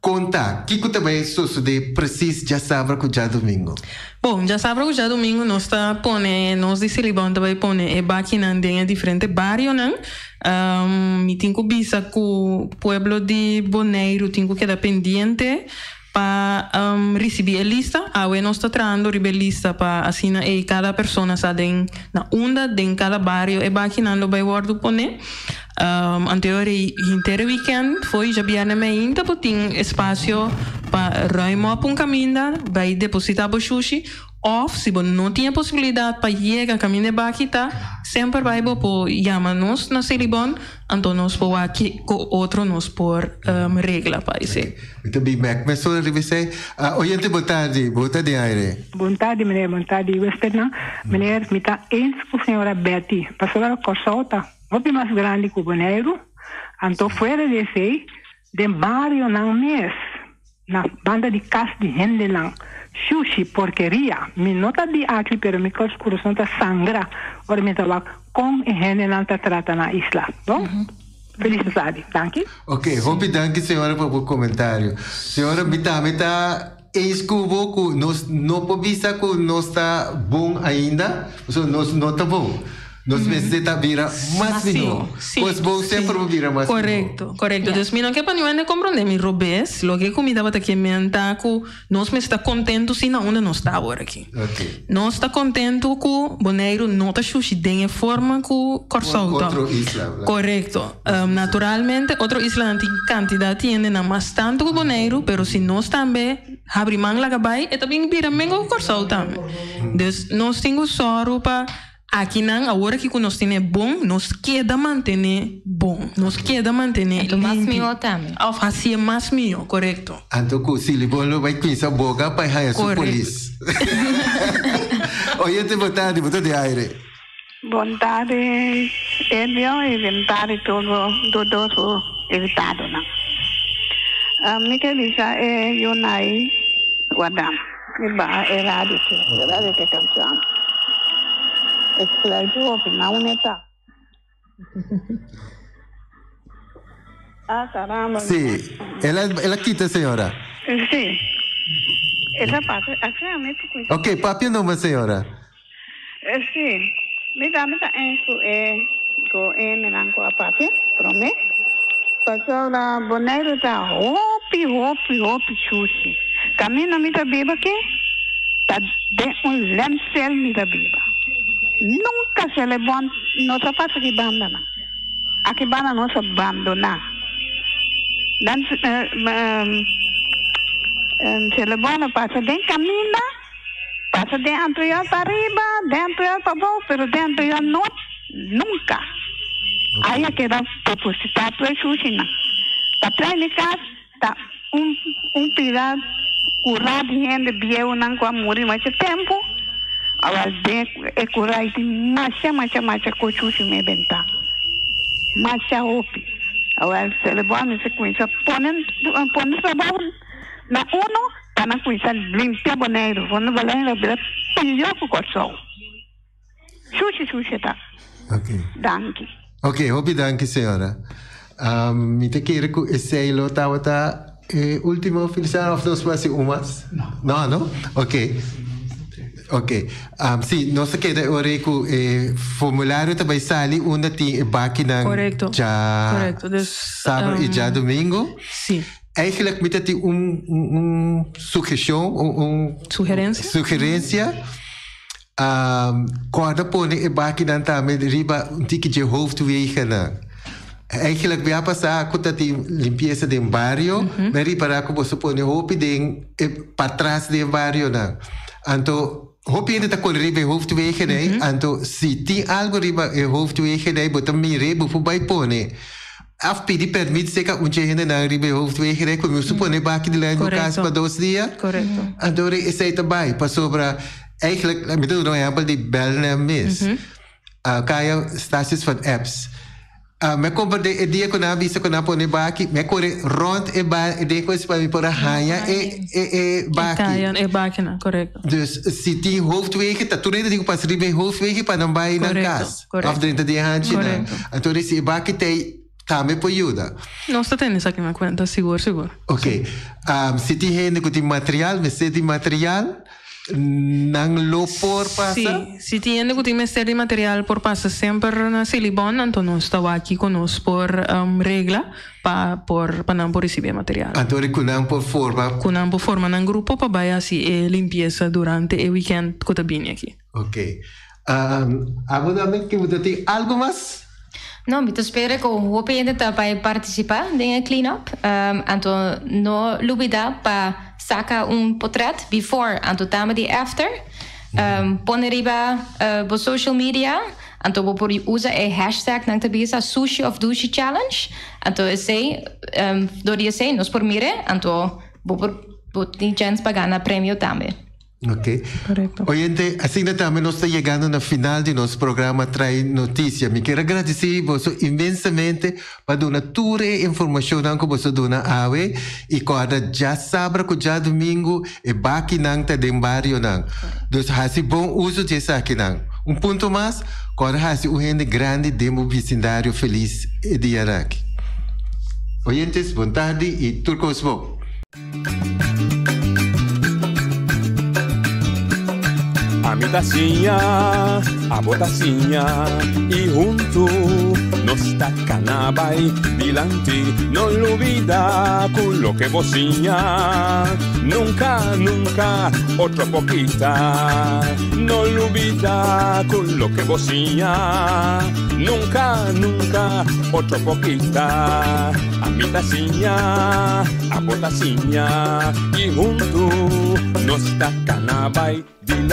Conta, que também sucede preciso já sábado, já domingo. Bom, já sábado, já domingo, nós está pone, nós de Silibão também pone, é baqui na andenha diferente barrio, né? Me tenho bisa com o pueblo de Boneiro, tenho que dar pendiente para receber a lista. Agora nós está trazendo a lista para assim, e cada pessoa está na onda de cada barrio, é baqui na lo vai guardo pone. Anterior inteiro weekend foi já bem na minha porque tem espaço para ruimar para caminho, vai depositar o sushi. Ou se você não tinha possibilidade para ir a caminho de Baquita, sempre vai para chamar-nos na Silibon, então nós por aqui com outro nós por regra para isso. Muito bem, mas só revisei. Oyente, boa tarde, Aire. Boa tarde, meneer, boa tarde. Meneer, me está eens com a senhora Betty. Pastora Corsolta, o mais grande que o Boneiro, então fora desse, de barrio não mês, na banda de casa de gente lá. Sushi, porqueria. Me nota de aqui, pero mi coração está sangra. Ora, me estava com a gente lá está tratando na isla. Bom? Felicidade. Danke. Ok, hope danke, senhora, por comentário. Senhora, me está escubo que nós não podemos que nós está bom ainda, nós não está bom. Nós necessitamos virar mais melhor. Pois bom sempre virar mais Correcto. Entonces, mira que para não compreender mi robes, lo que comida bata que me antaco, nós me está contento se na onde nós está agora aqui. Ok. Nós está contento com Boneiro não está sushi de forma com Corsolta. Outro isla. Correcto. Naturalmente, outro isla tem quantidade tiene na mais tanto com Boneiro, pero se nós também abrimos lá gabai, e também vira mengo com Corsolta. Então, nós temos só para aqui não, agora que nós temos bom, nós queda manter bom, nós queda manter então mais melhor também. Of assim mais melhor, correto. Então que o Silibon vai conhecer boga para ir a sua polícia. Oyente, boa tarde, Aire. Boa tarde, é meu inventário todo evitado, não? Miquelisa é Yonai Guadam, é rádio que estamos chamando. Explodiu na unidade. Caramba. Sim, ela quita, senhora. Sim. Essa parte, assim é muito coisa. Ok, papi nome, senhora. Sim. Me dá com menanco a papi, promete. Pastora Boneiro tá hopi, sushi. Caminho me dá biba aqui. Tá de lençol me dá biba. Nunca se le bom nossa parte que abandona. Aqui banda nossa abandona. Dan se le bom passa de caminho, passa de anterior para arriba, de anterior para baixo, pero de anterior não, nunca. Aí é que dá propositado para sushi. Tá atrás de casa, tá pirado, curado de gente, viu não com a morrer mais tempo. Agora, é curar de macha, cochucho me bentar. Macha opi. Agora, se ele vai me sequência, põe trabalho na uno, tá na coisa limpia Boneiro. Quando vai lá, vira pior que o coração. Xuxi, tá. Ok. Danke. Ok, hope danke, senhora. Me te quero que esse lo tá último felicidade of nós vai ser umas? Não? Ok. Ok. Sim, nós queda agora com formulário também sali onde tem máquina já sábado e já domingo. Sim. Eigenlijk met dat sugestão, sugerência. Quando põe a máquina também riba tique de hoofdwegen na. Eigenlijk vai passar com a limpeza de bairro, mas riba como você põe roupa de para trás de bairro na. Então hoop je dat kon riba hoofdwegen nee, então se tem algo riba hoofdwegen nee, botam me rebo voorbij pone. Afpedi permite se que onde ainda na riba hoofdwegen nee, como supone baki de lijn elkaar para 2 dias. Correcto. Então é isso também, para sobre eigenlijk met een exempel die bellen en mis. Kaya stations van apps. me compra de dia que na visa que na pone baki, me corre rond e ba de coisa para me por a hanha e baki. E baki na, correto. Dus se tem hoofdwegen, dat toen digo pas ribe hoofdwegen para não vai na casa. Of dentro de hanche na. Então esse baki tem também por ajuda. Não está tendo isso aqui na conta, seguro. Ok. Se tem gente que tem material, me se tem material nang lopor passa? Sim, se tem que tem de material por passa sempre na Silibon, então nós estamos aqui conosco por regra para não receber material. Então kunang por forma? Kunang por forma nang grupo para vai assim limpeza durante o weekend que está bem aqui. Ok. Agora que você tem algo mais? Não, eu espero que o gente vai participar na cleanup. Então, não olvidar para sacar portrait before, então também de after. Põe riba por social media. Então, vou usar a hashtag na tabisa Sushi of Dushi Challenge. Então, nós por mire. Então, vou ter chance para ganhar prêmio também. Ok. Correcto. Oyente, assim também nós estamos chegando no final de nosso programa Trai Notícia. Me quero agradecer você imensamente para dar toda a informação que você dá a você. E quando já sabe que já domingo é baki nang ta de barrio nang. Dus hasi bom uso de essa aqui nang. Ponto mais, quando hasi o gente grande demo vecindário feliz de Araque. Oyentes, boa tarde e turcos bom. A mi tacinha, a botacinha e junto nos tacanabay dilante, no lo olvida con lo que bocinha, nunca otra poquita, no lo olvida con lo que bocinha, nunca otra poquita, a mi tacinha, a botacinha y junto nos tacanabay dilante.